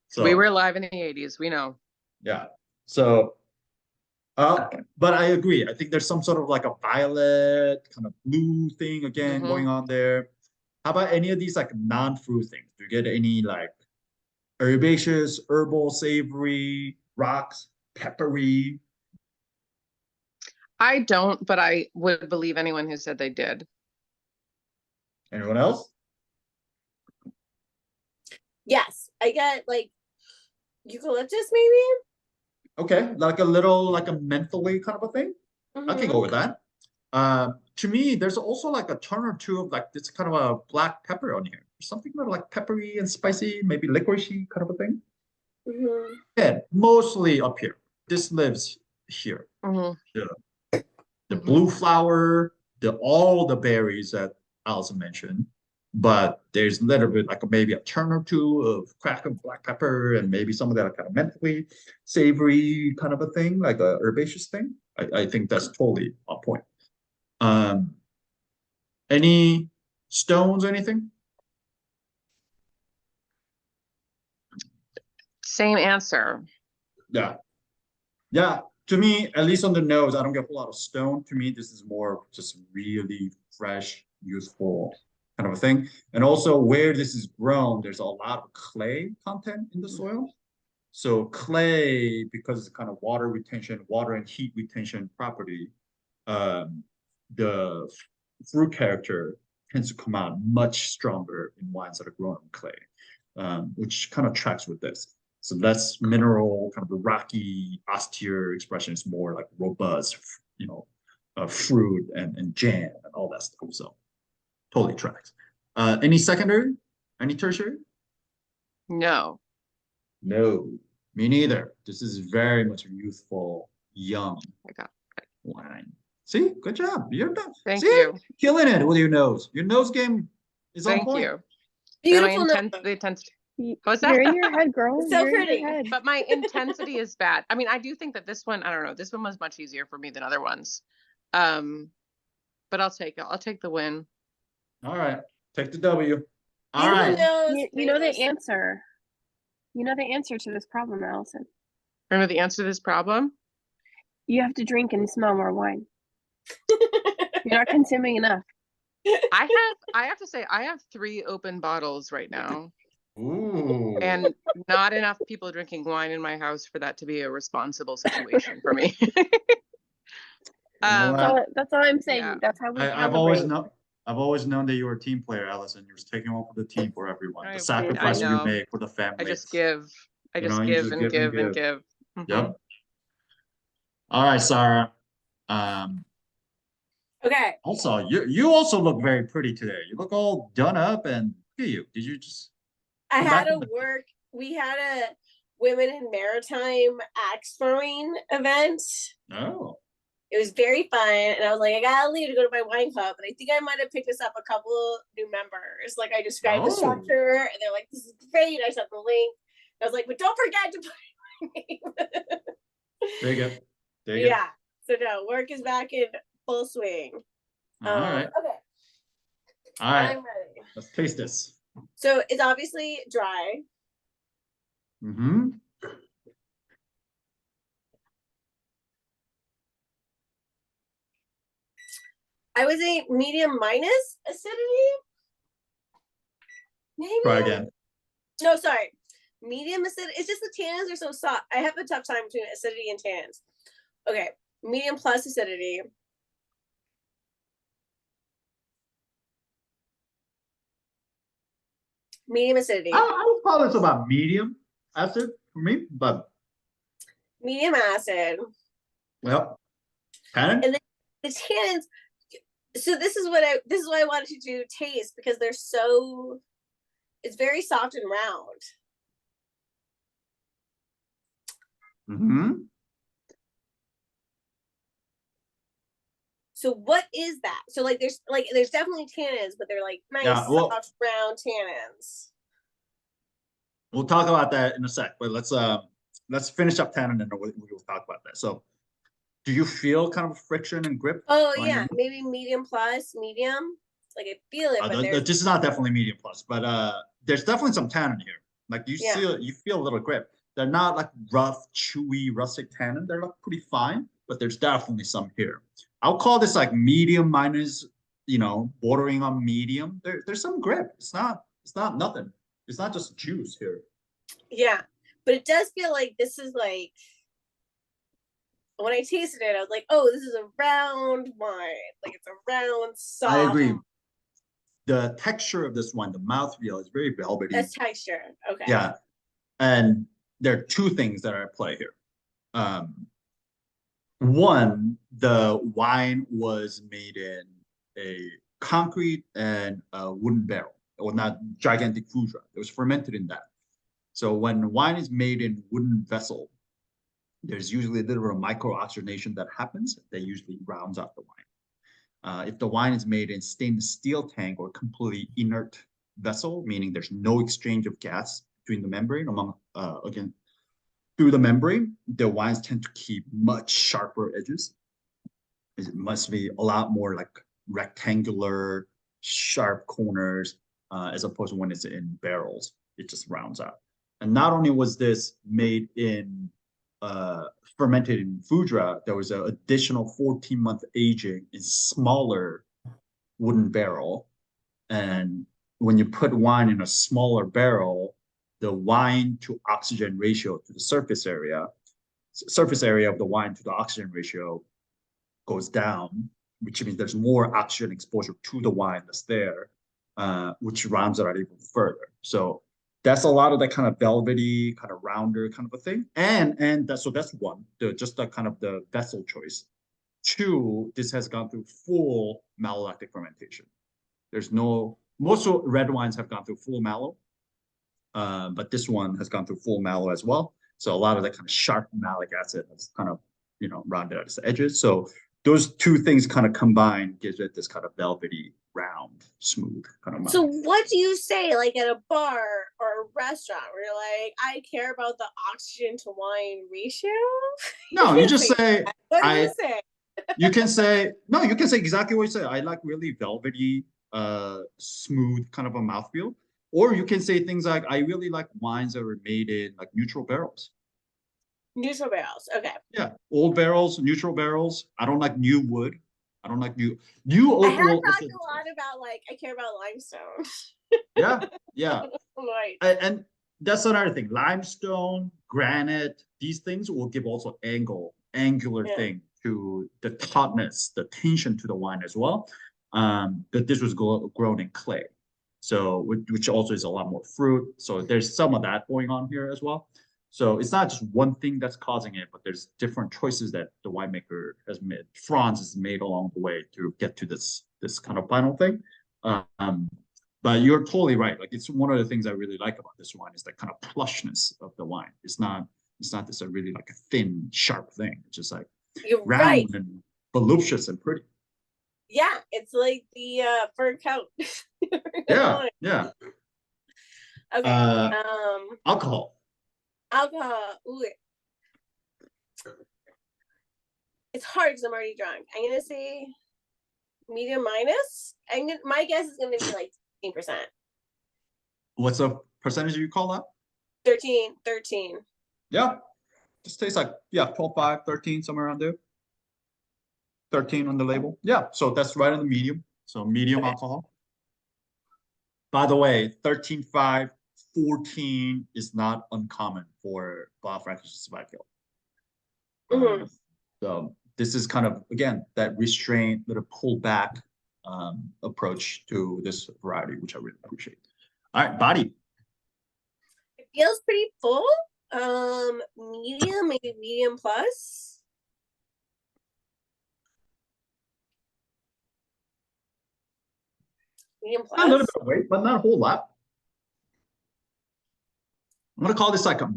So We were alive in the 80s. We know. yeah. So but I agree. I think there's some sort of like a violet kind of blue thing again going on there. How about any of these like non-fruit things? Do you get any like herbaceous, herbal, savory, rocks, peppery? I don't, but I would believe anyone who said they did. Anyone else? Yes, I get like eucalyptus maybe. Okay, like a little like a mentholy kind of a thing. I can go with that. To me, there's also like a turn or two of like this kind of a black pepper on here. Something more like peppery and spicy, maybe licoricey kind of a thing. Yeah, mostly up here. This lives here. The blue flower, all the berries that Allison mentioned, but there's a little bit like maybe a turn or two of crack of black pepper and maybe some of that kind of mentally savory kind of a thing, like a herbaceous thing. I think that's totally on point. Any stones, anything? Same answer. Yeah. Yeah. To me, at least on the nose, I don't get a lot of stone. To me, this is more just really fresh, useful kind of a thing. And also where this is grown, there's a lot of clay content in the soil. So clay, because it's kind of water retention, water and heat retention property, the fruit character tends to come out much stronger in wines that are grown on clay, which kind of tracks with this. So less mineral, kind of a rocky, austere expression is more like robust, you know, fruit and jam and all that stuff. So totally tracks. Any secondary? Any tertiary? No. No, me neither. This is very much a youthful, young wine. See, good job. You're done. Thank See? you. Killing it with your nose. Your nose game is on Thank point. you. Beautiful The intensity. What's that? You're in your head, girl. So You're in your pretty. head. But my intensity is bad. I mean, I do think that this one, I don't know, this one was much easier for me than other ones. But I'll take it. I'll take the win. All right, take the W. All right. You know the answer. You know the answer to this problem, Allison. Remember the answer to this problem? You have to drink and smell more wine. You're not consuming enough. I have to say, I have 3 open bottles right now. Ooh. And not enough people drinking wine in my house for that to be a responsible situation for me. That's all I'm saying. Yeah. That's how we I've always known that you were a team player, Allison. You're taking one for the team for everyone. The sacrifice you know. make for the family. I just give. I just You give just and give and give. Yep. All right, Sarah. Okay. Also, you also look very pretty today. You look all done up, and look at you. Did you just? I had to work. We had a women in maritime axe throwing event. Oh. It was very fun, and I was like, I gotta leave to go to my wine club, and I think I might have picked us up a couple new members. Like I described the structure, and they're like, "This is great." I sent the link. I was like, "But don't forget to put my name." There you go. There you go. So no, work is back in full swing. All right. Okay. All right. I'm ready. Let's taste this. So it's obviously dry. Mm-hmm. I would say medium minus acidity. Maybe. Try again. No, sorry. Medium acidity. It's just the tannins are so soft. I have a tough time between acidity and tannins. Okay. Medium plus acidity. Medium acidity. I would call this about medium acid for me, but medium acid. Well, tannin. And then the tannins. So this is why I wanted to do taste, because they're so. It's very soft and round. Mm-hmm. So what is that? So like there's definitely tannins, but they're like nice, Yeah, well, soft, round tannins. we'll talk about that in a sec, but let's finish up tannin and we'll talk about that. So do you feel kind of friction and grip? Oh yeah, maybe medium plus, medium. Like I feel it, but this is not definitely medium plus, but there's definitely some tannin here. Like you feel a little grip. They're not like rough, chewy, rustic tannin. They're like pretty fine, but there's definitely some here. I'll call this like medium minus, bordering on medium. There's some grip. It's not nothing. It's not just juice here. Yeah, but it does feel like this is like, when I tasted it, I was like, oh, this is a round wine. Like it's a round, soft. I agree. The texture of this wine, the mouthfeel is very velvety. That's texture. Okay. Yeah. And there are two things that are at play here. One, the wine was made in a concrete and a wooden barrel, or not gigantic foudre. It was fermented in that. So when wine is made in wooden vessel, there's usually a little bit of micro-oxygenation that happens that usually rounds out the wine. If the wine is made in stainless steel tank or completely inert vessel, meaning there's no exchange of gas between the membrane through the membrane, the wines tend to keep much sharper edges. It must be a lot more like rectangular, sharp corners, as opposed to when it's in barrels, it just rounds out. And not only was this made in fermented in foudre, there was an additional 14-month aging in smaller wooden barrel. And when you put wine in a smaller barrel, the wine to oxygen ratio to the surface area of the wine to the oxygen ratio goes down, which means there's more oxygen exposure to the wine that's there, which rounds it out even further. So that's a lot of that kind of velvety, kind of rounder kind of a thing. And that's one, just the kind of the vessel choice. Two, this has gone through full malolactic fermentation. Most red wines have gone through full mallow, but this one has gone through full mallow as well. So a lot of that kind of sharp malic acid has kind of, rounded out its edges. So those two things kind of combined gives it this kind of velvety, round, smooth kind of mouth. So what do you say, like at a bar or a restaurant where you're like, I care about the oxygen to wine ratio? No, you just say, what do you say? You can say exactly what you say. I like really velvety, smooth kind of a mouthfeel. Or you can say things like, I really like wines that are made in like neutral barrels. Neutral barrels, okay. Yeah, old barrels, neutral barrels. I don't like new wood. I don't like new I have talked a lot about like, I care about limestone. Yeah. Right. And that's another thing. Limestone, granite, these things will give also angular thing to the tautness, the tension to the wine as well. But this was grown in clay. So, which also is a lot more fruit. So there's some of that going on here as well. So it's not just one thing that's causing it, but there's different choices that the winemaker has made. Franz has made along the way to get to this kind of final thing. But you're totally right. Like it's one of the things I really like about this wine is that kind of plushness of the wine. It's not this really like a thin, sharp thing. It's just like round and voluptuous and pretty. Yeah, it's like the fur coat. Yeah. Okay. Alcohol. Ooh. It's hard because I'm already drunk. I'm gonna say medium minus. My guess is gonna be like 13%. What's the percentage you call that? 13. Yeah. Just tastes like 12.5, 13, somewhere around there. 13 on the label. Yeah, so that's right in the medium. So medium alcohol. By the way, 13.5, 14 is not uncommon for Blaufrankisch Weininger. So this is kind of, again, that restraint, that pull back approach to this variety, which I really appreciate. All right, body. It feels pretty full. Medium, maybe medium plus. Medium plus. A little bit of weight, but not a whole lot. I'm gonna call this like a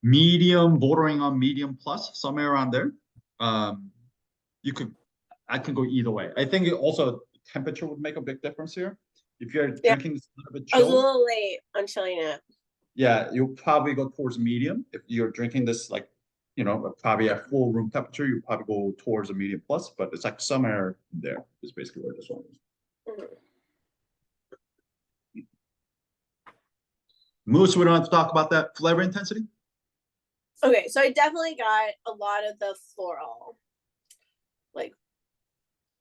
medium, bordering on medium plus, somewhere around there. You could, I can go either way. I think it also temperature would make a big difference here. If you're drinking this a little bit I was a chilled, little late on chilling it. yeah, you'll probably go towards medium. If you're drinking this like, you know, probably at full room temperature, you probably go towards a medium plus, but it's like somewhere there is basically where this one is. Mhm. Moose, we don't have to talk about that flavor intensity. Okay, so I definitely got a lot of the floral, like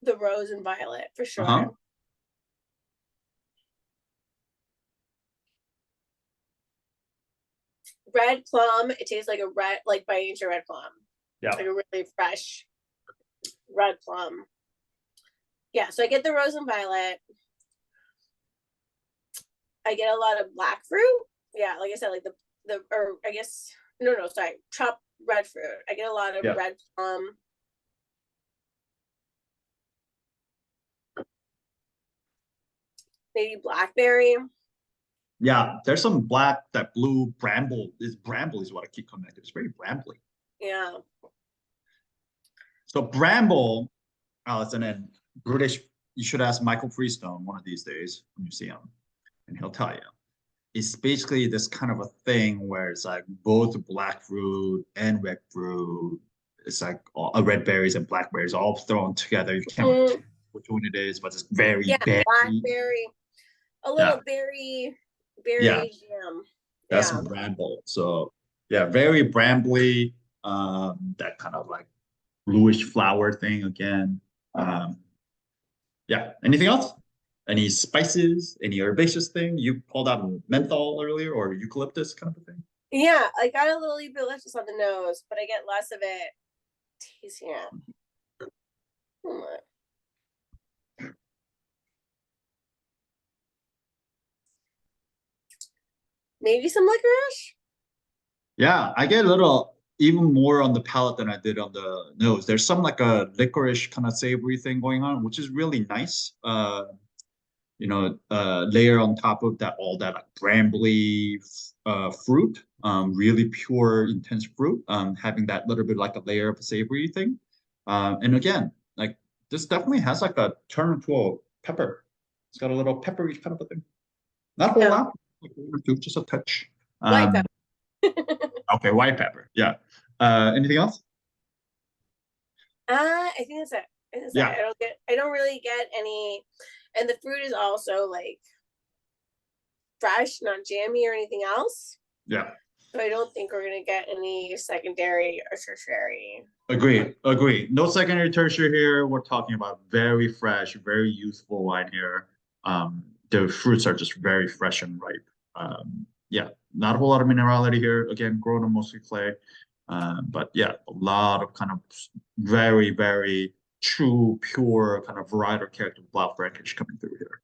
the rose and violet for sure. Uh-huh. Red plum, it tastes like a red, like by nature red plum. Yeah. Like a really fresh red plum. Yeah, so I get the rose and violet. I get a lot of black fruit. Yeah, like I said, like the or I guess no, sorry, chopped red fruit. I get a lot of red plum. Maybe blackberry. Yeah, there's some black, that blue bramble is what I keep coming back to. It's very brambly. Yeah. So bramble, Allison, and British, you should ask Michael Freestone one of these days when you see him, and he'll tell you. It's basically this kind of a thing where it's like both black fruit and red fruit. It's like all, red berries and blackberries all thrown together. You can't really tell which one it is, but it's very berry. Blackberry. A little berry jam. That's bramble. So yeah, very brambly. That kind of like bluish flower thing again. Yeah. Anything else? Any spices? Any herbaceous thing? You pulled out menthol earlier, or eucalyptus kind of a thing? Yeah, I got a little eucalyptus on the nose, but I get less of it tasting it. Maybe some licorice? Yeah, I get a little, even more on the palate than I did on the nose. There's some like a licorice kind of savory thing going on, which is really nice. You know, layer on top of that, all that like brambly fruit, really pure, intense fruit, having that little bit like a layer of a savory thing. And again, like this definitely has like a turn into a pepper. It's got a little peppery kind of a thing. Not a whole lot, like one or two, just a touch. White pepper. Okay, white pepper. Yeah. Anything else? I think that's it. Yeah. I don't really get any, and the fruit is also like fresh, not jammy or anything else. Yeah. So I don't think we're gonna get any secondary or tertiary. Agreed. No secondary, tertiary here. We're talking about very fresh, very youthful wine here. The fruits are just very fresh and ripe. Yeah, not a whole lot of minerality here. Again, grown on mostly clay. But yeah, a lot of kind of very, very true, pure kind of varietal character of Blaufrankisch coming through here.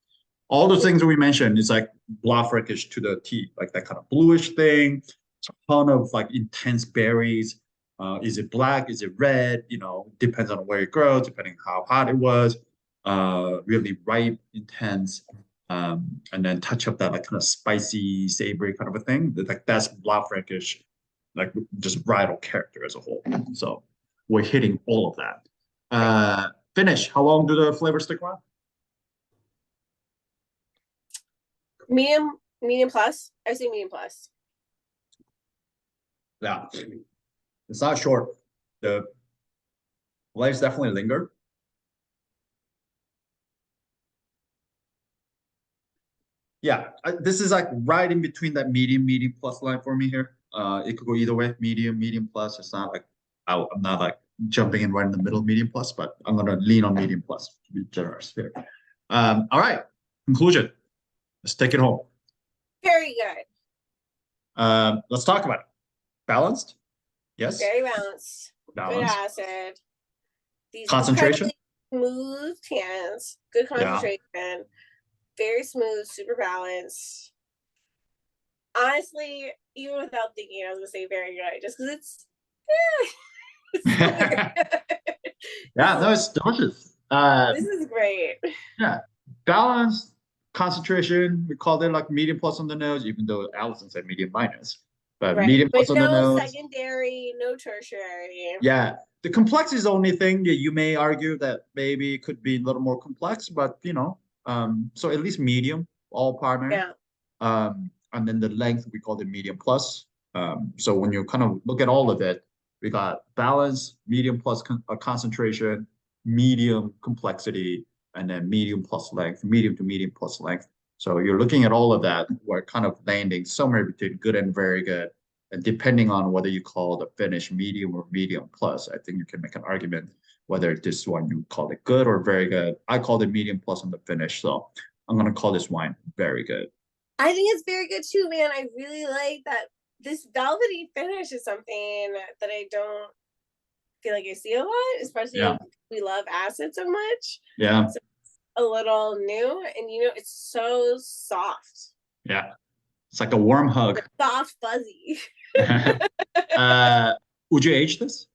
All those things that we mentioned is like Blaufrankisch to the T, like that kind of bluish thing, a ton of like intense berries. Is it black? Is it red? You know, depends on where it grows, depending how hot it was. Really ripe, intense, and then touch up that like kind of spicy, savory kind of a thing. Like that's Blaufrankisch, like just varietal character as a whole. So we're hitting all of that. Finish. How long do the flavors stick around? Medium plus. I say medium plus. Yeah, it's not short. The flavors definitely linger. Yeah, this is like right in between that medium plus line for me here. It could go either way, medium plus. It's not like I'm not like jumping in right in the middle, medium plus, but I'm gonna lean on medium plus to be generous here. All right, conclusion. Let's take it home. Very good. Let's talk about it. Balanced? Yes. Very balanced. Balanced. Good acid. These concentration? Smooth tannins. Good concentration. Yeah. Very smooth, super balanced. Honestly, even without thinking, I was gonna say very good, just because it's yeah, no, it's delicious. This is great. Yeah, balanced concentration. We called it like medium plus on the nose, even though Allison said medium minus. but Right. medium But plus on the no nose. secondary, no tertiary. Yeah, the complexity is the only thing that you may argue that maybe could be a little more complex, but so at least medium, all primary. Yeah. And then the length we call it medium plus. So when you kind of look at all of it, we got balance, medium plus concentration, medium complexity, and then medium plus length, medium to medium plus length. So you're looking at all of that, we're kind of landing somewhere between good and very good. And depending on whether you call the finish medium or medium plus, I think you can make an argument whether this one you call it good or very good. I called it medium plus on the finish, so I'm gonna call this wine very good. I think it's very good too, man. I really like that. This velvety finish is something that I don't feel like I see a lot, especially if we love acid so much. Yeah. So it's a little new, and it's so soft. Yeah. It's like a warm hug. It's soft, fuzzy. Would you age this?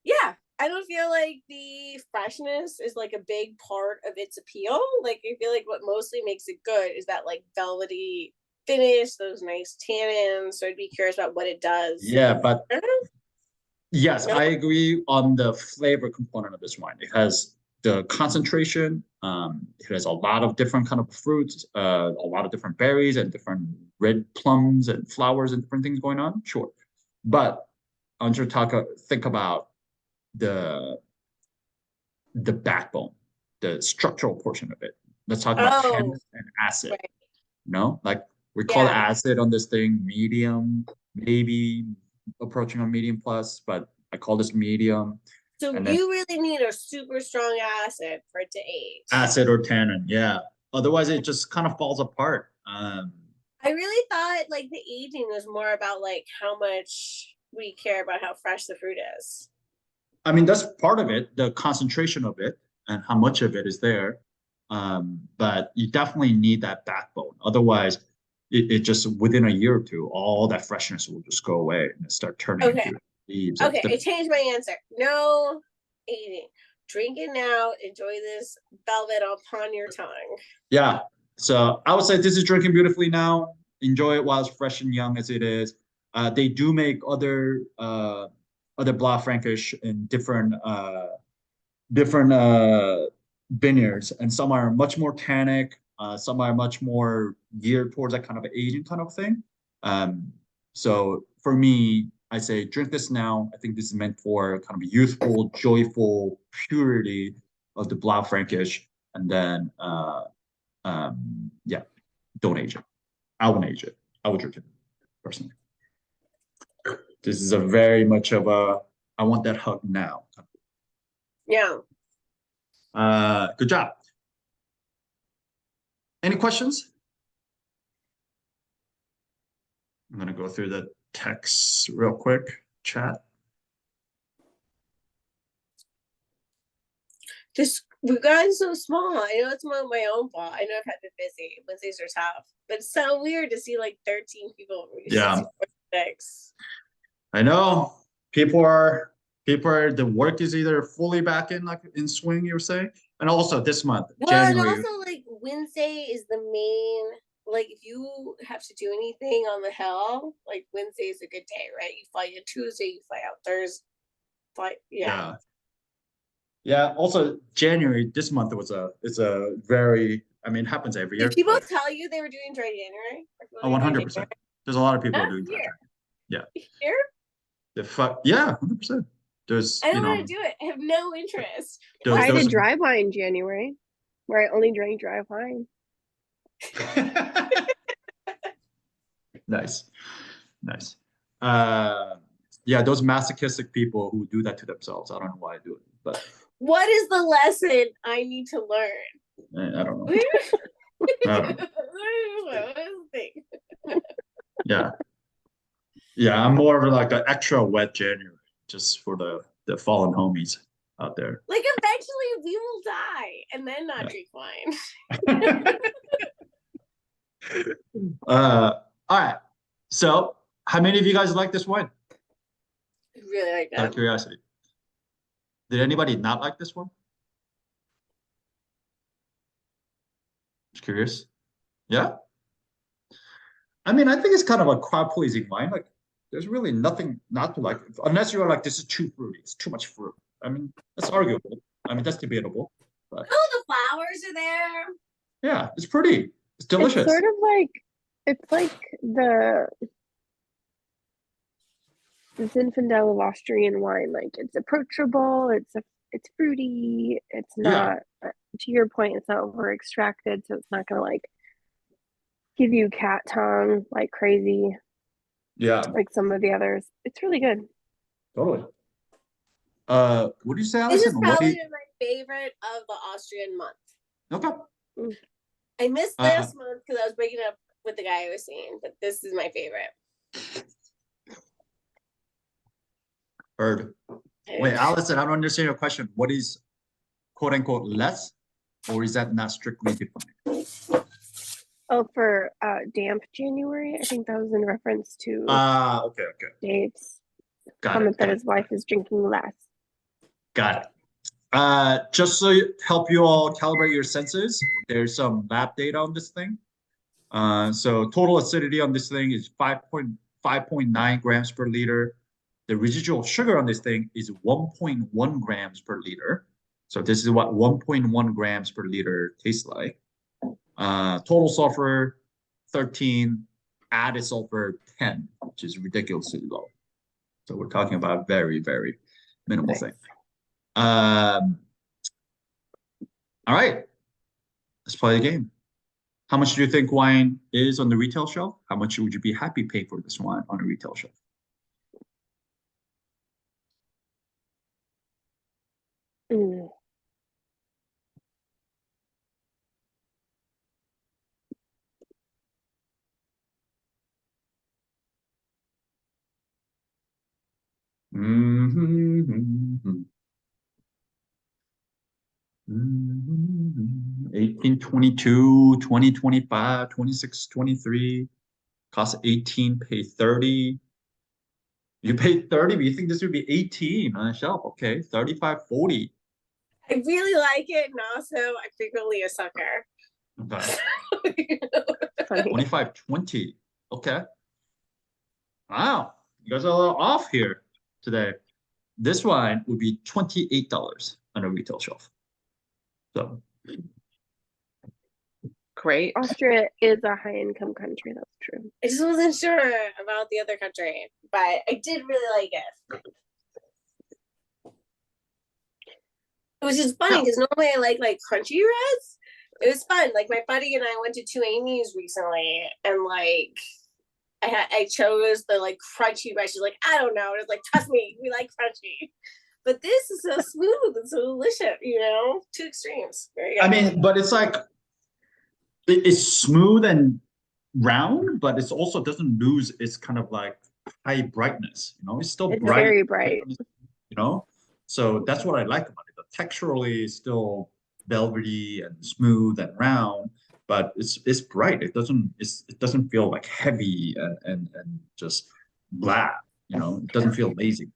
Yeah. I don't feel like the freshness is like a big part of its appeal. Like I feel like what mostly makes it good is that like velvety finish, those nice tannins. So I'd be curious about what it does. Yeah, but yes, I agree on the flavor component of this wine. It has the concentration. It has a lot of different kind of fruits, a lot of different berries and different red plums and flowers and different things going on. Sure, but I want you to think about the backbone, the structural portion of it. Let's talk about tannins and acid. Right. Like we call acid on this thing medium, maybe approaching a medium plus, but I call this medium. So you really need a super strong acid for it to age. Acid or tannin, yeah. Otherwise, it just kind of falls apart. I really thought like the aging was more about like how much we care about how fresh the fruit is. I mean, that's part of it, the concentration of it and how much of it is there. But you definitely need that backbone. Otherwise, it just within a year or two, all that freshness will just go away and start turning into leaves. Okay, I changed my answer. No eating. Drink it now. Enjoy this velvet upon your tongue. Yeah. So I would say this is drinking beautifully now. Enjoy it while it's fresh and young as it is. They do make other Blaufrankisch in different vineyards, and some are much more tannic. Some are much more geared towards that kind of Asian kind of thing. So for me, I say drink this now. I think this is meant for kind of youthful, joyful purity of the Blaufrankisch, and then don't age it. I wouldn't age it. I would drink it personally. This is a very much of a I want that hug now. Yeah. Good job. Any questions? I'm gonna go through the text real quick, chat. We've gotten so small. I know it's my own fault. I know I've had been busy. Wednesdays are tough. But it's so weird to see like 13 people. Yeah. I know. People are the work is either fully back in swing, you're saying? And also this month, January. And also like Wednesday is the main, like if you have to do anything on the hill, like Wednesday is a good day, right? You fly in Tuesday, you fly out Thursday. Yeah. Also January, this month it's a very, I mean, it happens every year. Did people tell you they were doing dry January? Oh, 100%. There's a lot of people doing dry January. Yeah. Here? Yeah, 100%. There's, I don't want to do it. I have no interest. I did dry wine in January, where I only drank dry wine. Nice. Yeah, those masochistic people who do that to themselves. I don't know why I do it, but what is the lesson I need to learn? I don't know. Yeah, I'm more of like an extra wet January, just for the fallen homies out there. Like eventually we will die and then not drink wine. All right. So how many of you guys like this wine? I really like that. Out of curiosity. Did anybody not like this one? Just curious. Yeah. I mean, I think it's kind of a crowd pleasing wine. Like, there's really nothing not to like, unless you're like, this is too fruity. It's too much fruit. I mean, that's arguable. I mean, that's debatable. But Oh, the flowers are there. yeah, it's pretty. It's delicious. It's sort of like, it's like the Zinfandel of Austrian wine. Like, it's approachable. It's fruity. It's not, to your point, it's not over extracted, so it's not gonna like give you cat tongue like crazy. Yeah, Like some of the others. It's really good. totally. What do you say, This is Allison? What do probably you... my favorite of the Austrian month. Okay. I missed this month because I was breaking up with the guy I was seeing, but this is my favorite. Heard. Wait, Allison, I don't understand your question. What is quote unquote less, or is that not strictly defined? Oh, for damp January, I think that was in reference to Okay. Dave's Got comment it. that his wife is drinking less. Got it. Just so help you all calibrate your senses, there's some lab data on this thing. So total acidity on this thing is 5.9 grams per liter. The residual sugar on this thing is 1.1 grams per liter. So this is what 1.1 grams per liter tastes like. Total sulfur 13, added sulfur 10, which is ridiculously low. So we're talking about a very, very minimal thing. All right, let's play the game. How much do you think wine is on the retail shelf? How much would you be happy paying for this wine on a retail shelf? Mm. Mm-hmm. 18, 22, 20, 25, 26, 23. Cost 18, pay 30. You paid 30, but you think this would be 18 on a shelf. Okay, 35, 40. I really like it, and also I'm frequently a sucker. Okay. 25, 20. Okay. Wow, you guys are a little off here today. This wine would be $28 on a retail shelf. So Great. Austria is a high income country, that's true. I just wasn't sure about the other country, but I did really like it. It was just funny because normally I like crunchy reds. It was fun. Like my buddy and I went to two Amy's recently, and like I chose the like crunchy red. She's like, I don't know. And it's like, trust me, we like crunchy. But this is so smooth and so delicious, you know? Two extremes. Very good. I mean, but it's like it's smooth and round, but it's also doesn't lose its kind of like high brightness. You know, it's still It's bright, very bright. You know, so that's what I like about it. The texturally is still velvety and smooth and round, but it's bright. It doesn't feel like heavy and just blah. You know, it doesn't feel lazy,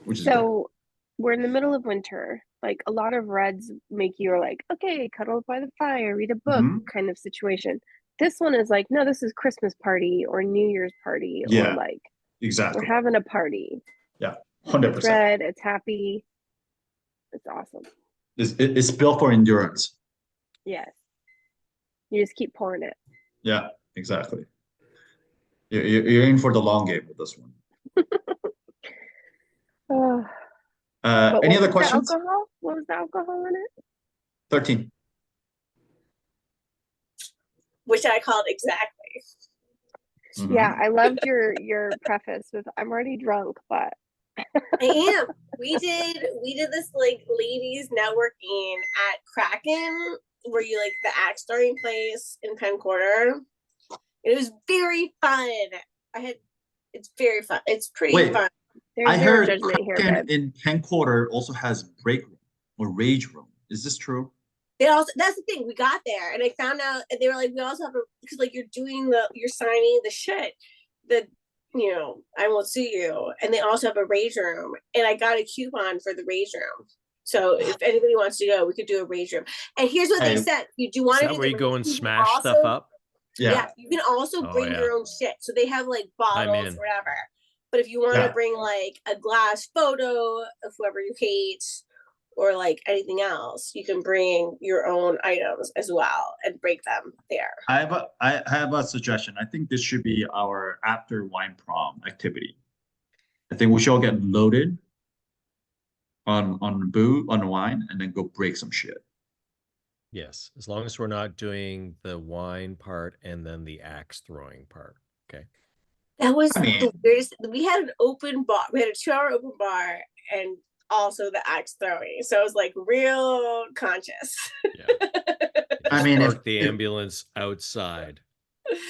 which is so. We're in the middle of winter. Like a lot of reds make you like, okay, cuddle by the fire, read a book kind of situation. This one is like, no, this is Christmas party or New Year's party, or like exactly. we're having a party. Yeah, 100%. It's red, it's happy. It's awesome. It's built for endurance. Yes. You just keep pouring it. Yeah, exactly. You're in for the long game with this one. Any other questions? Alcohol? What was the alcohol in it? 13. Which I called exactly. Yeah, I loved your preface with I'm already drunk, but I am. We did this like ladies networking at Kraken, where you like the axe throwing place in Penn Quarter. It was very fun. It's very fun. It's pretty fun. There's I heard judgment here, babe. in Penn Quarter also has break room or rage room. Is this true? They also, that's the thing, we got there and I found out, and they were like, we also have because like you're signing the shit that, you know, I won't sue you, and they also have a rage room, and I got a coupon for the rage room. So if anybody wants to go, we could do a rage room. And here's what they said: you do want to do where you go and smash also, stuff up? Yeah. You can also Oh, bring yeah. your own shit. So they have like I'm bottles, in. or whatever. But if you want to Yeah. bring like a glass photo of whoever you hate, or like anything else, you can bring your own items as well and break them there. I have a suggestion. I think this should be our after wine prom activity. I think we should all get loaded on wine and then go break some shit. Yes, as long as we're not doing the wine part and then the axe throwing part. Okay. That was I mean- the weirdest. We had an open bar. We had a 2-hour open bar and also the axe throwing. So I was like real conscious. Yeah. I mean, Park the ambulance outside.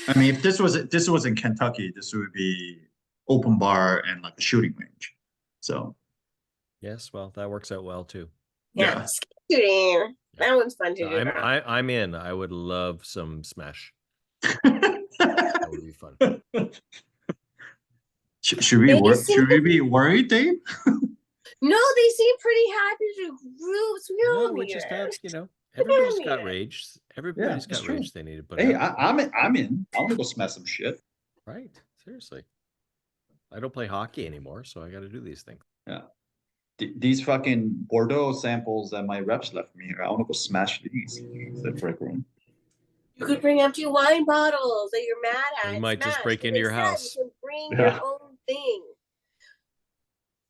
I mean, if this was in Kentucky, this would be open bar and like a shooting range. So Yes, well, that works out well too. Yeah. Yeah. Shooting. That one's fun to So do. I'm in. I would love some smash. That would be fun. Should we They work? seem Should we be worried, Dave? No, they seem pretty happy to do groups. We No, all we need just it. have, everybody's got Yeah. rage. Everybody's that's got true. rage they need to put Hey, out. I'm in. I want to go smash some shit. Right. Seriously. I don't play hockey anymore, so I got to do these things. Yeah. These fucking Bordeaux samples that my reps left me here. I want to go smash these. The brick room. You could bring empty wine bottles that you're mad at. You might just smash. break Like into I your said, house. You can bring Yeah. your own thing.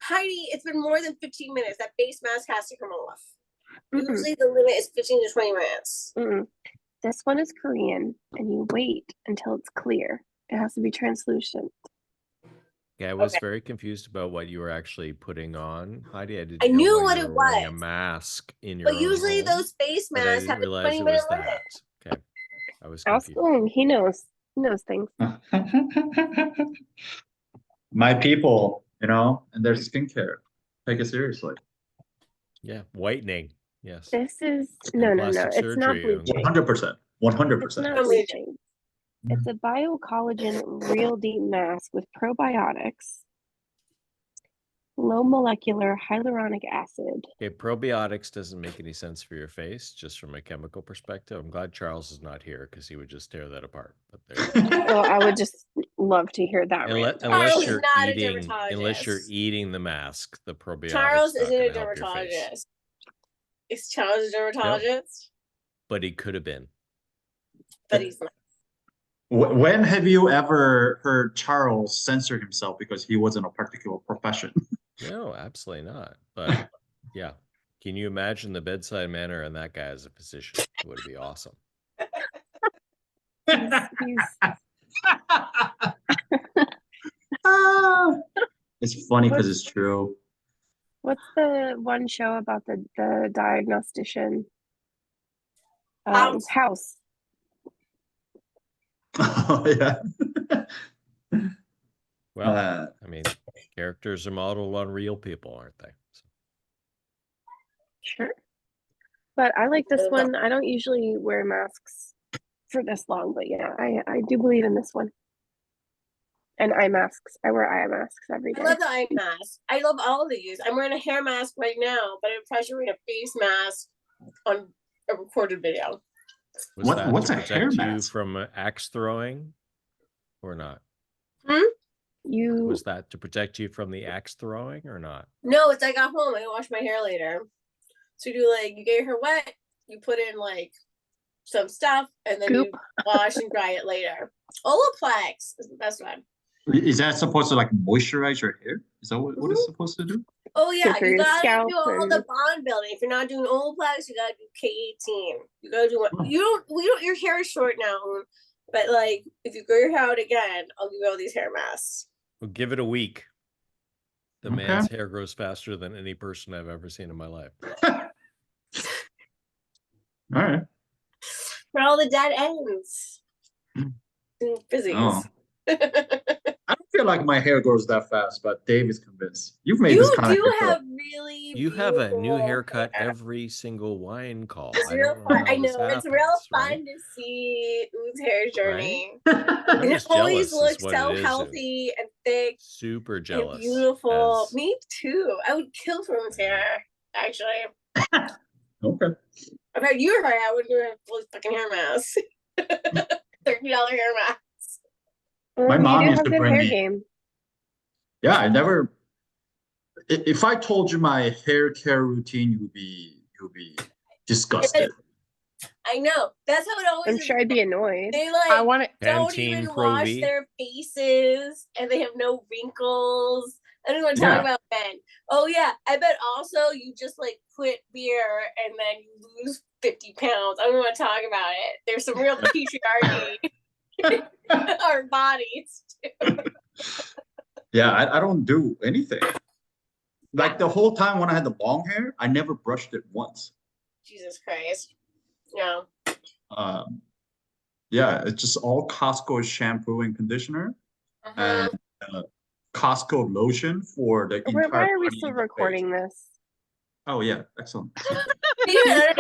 Heidi, it's been more than 15 minutes. That face mask has to come off. Mm-mm. Usually the limit is 15 to 20 minutes. Mm-mm. This one is Korean, and you wait until it's clear. It has to be translucent. Yeah, I was Okay. very confused about what you were actually putting on, Heidi. I didn't I know knew why what you it were wearing a was. mask in your But own usually home, those face but I masks didn't have a realize 20 it minute was limit. that. Okay. I was Ask confused. Woong. He knows. He knows things. My people, and their skincare. Take it seriously. Yeah, whitening. Yes. This is And no. plastic It's not surgery. bleaching. 100%. It's 100%. not bleaching. It's a biocollagen real deep mask with probiotics, low molecular hyaluronic acid. Okay, probiotics doesn't make any sense for your face, just from a chemical perspective. I'm glad Charles is not here because he would just tear that apart. But there. Well, I would just love to hear that rant. Unless Charles is you're not a eating, dermatologist. the mask, the probiotics. Charles not isn't a gonna help your face. dermatologist. Is Charles a dermatologist? But he could have been. But he's not. When have you ever heard Charles censor himself because he wasn't a particular profession? No, absolutely not. But yeah, can you imagine the bedside manner and that guy as a physician? It would be awesome. It's funny because it's true. What's the one show about the diagnostician? House. House. Oh, yeah. Well, I mean, characters are modeled on real people, aren't they? So, Sure. But I like this one. I don't usually wear masks for this long, but yeah, I do believe in this one. And eye masks. I wear eye masks every day. I love the eye mask. I love all of these. I'm wearing a hair mask right now, but I'm probably wearing a face mask on a recorded video. was that What's to a hair protect you mask? from axe throwing or not? You Was that to protect you from the axe throwing or not? No, it's I got home. I wash my hair later. So you do you get your hair wet, you put in some stuff, and then Goop. you wash and dry it later. Olaplex is the best one. Is that supposed to moisturize your hair? Is that what it's supposed to do? Oh yeah, Good for you your gotta scalp do all and- the bond building. If you're not doing Olaplex, you gotta do K18. You gotta do what you don't. We don't. Your hair is short now, but if you grow your hair out again, I'll give you all these hair masks. Well, give it a week. The Okay. man's hair grows faster than any person I've ever seen in my life. All right. For all the dead ends. Mm. In physics. Oh. I don't feel like my hair grows that fast, but Dave is convinced. You've made You this kind do of hair. have really. You have a new beautiful haircut hair. every single wine call. It's I real don't know fun. how I this know it's real happens, fun right? to see Oo's hair journey. I'm And it just always jealous is looks what so it is, healthy and thick super and jealous. beautiful. as- Me too. I would kill for Oo's hair. Actually, Okay. I've had your hair. I would do a full fucking hair mask. $30 hair mask. Well, My you mom do used have to good bring hair me- game. Yeah, if I told you my hair care routine, you would be disgusted. I know. That's how it always I'm is. sure I'd be annoyed. They I want it. don't Pantene even Pro wash V. their faces and they have no wrinkles. I don't want to talk Yeah. about men. Oh yeah, I bet also you just like quit beer and then you lose 50 pounds. I don't want to talk about it. There's some real patriarchy in our bodies too. Yeah, I don't do anything. Like the whole time when I had the long hair, I never brushed it once. Jesus Christ. No. Yeah, it's just all Costco shampoo and conditioner Uh-huh. and Costco lotion for the Why entire are we body still and the face. recording this? Oh yeah, excellent. Speaking of internet,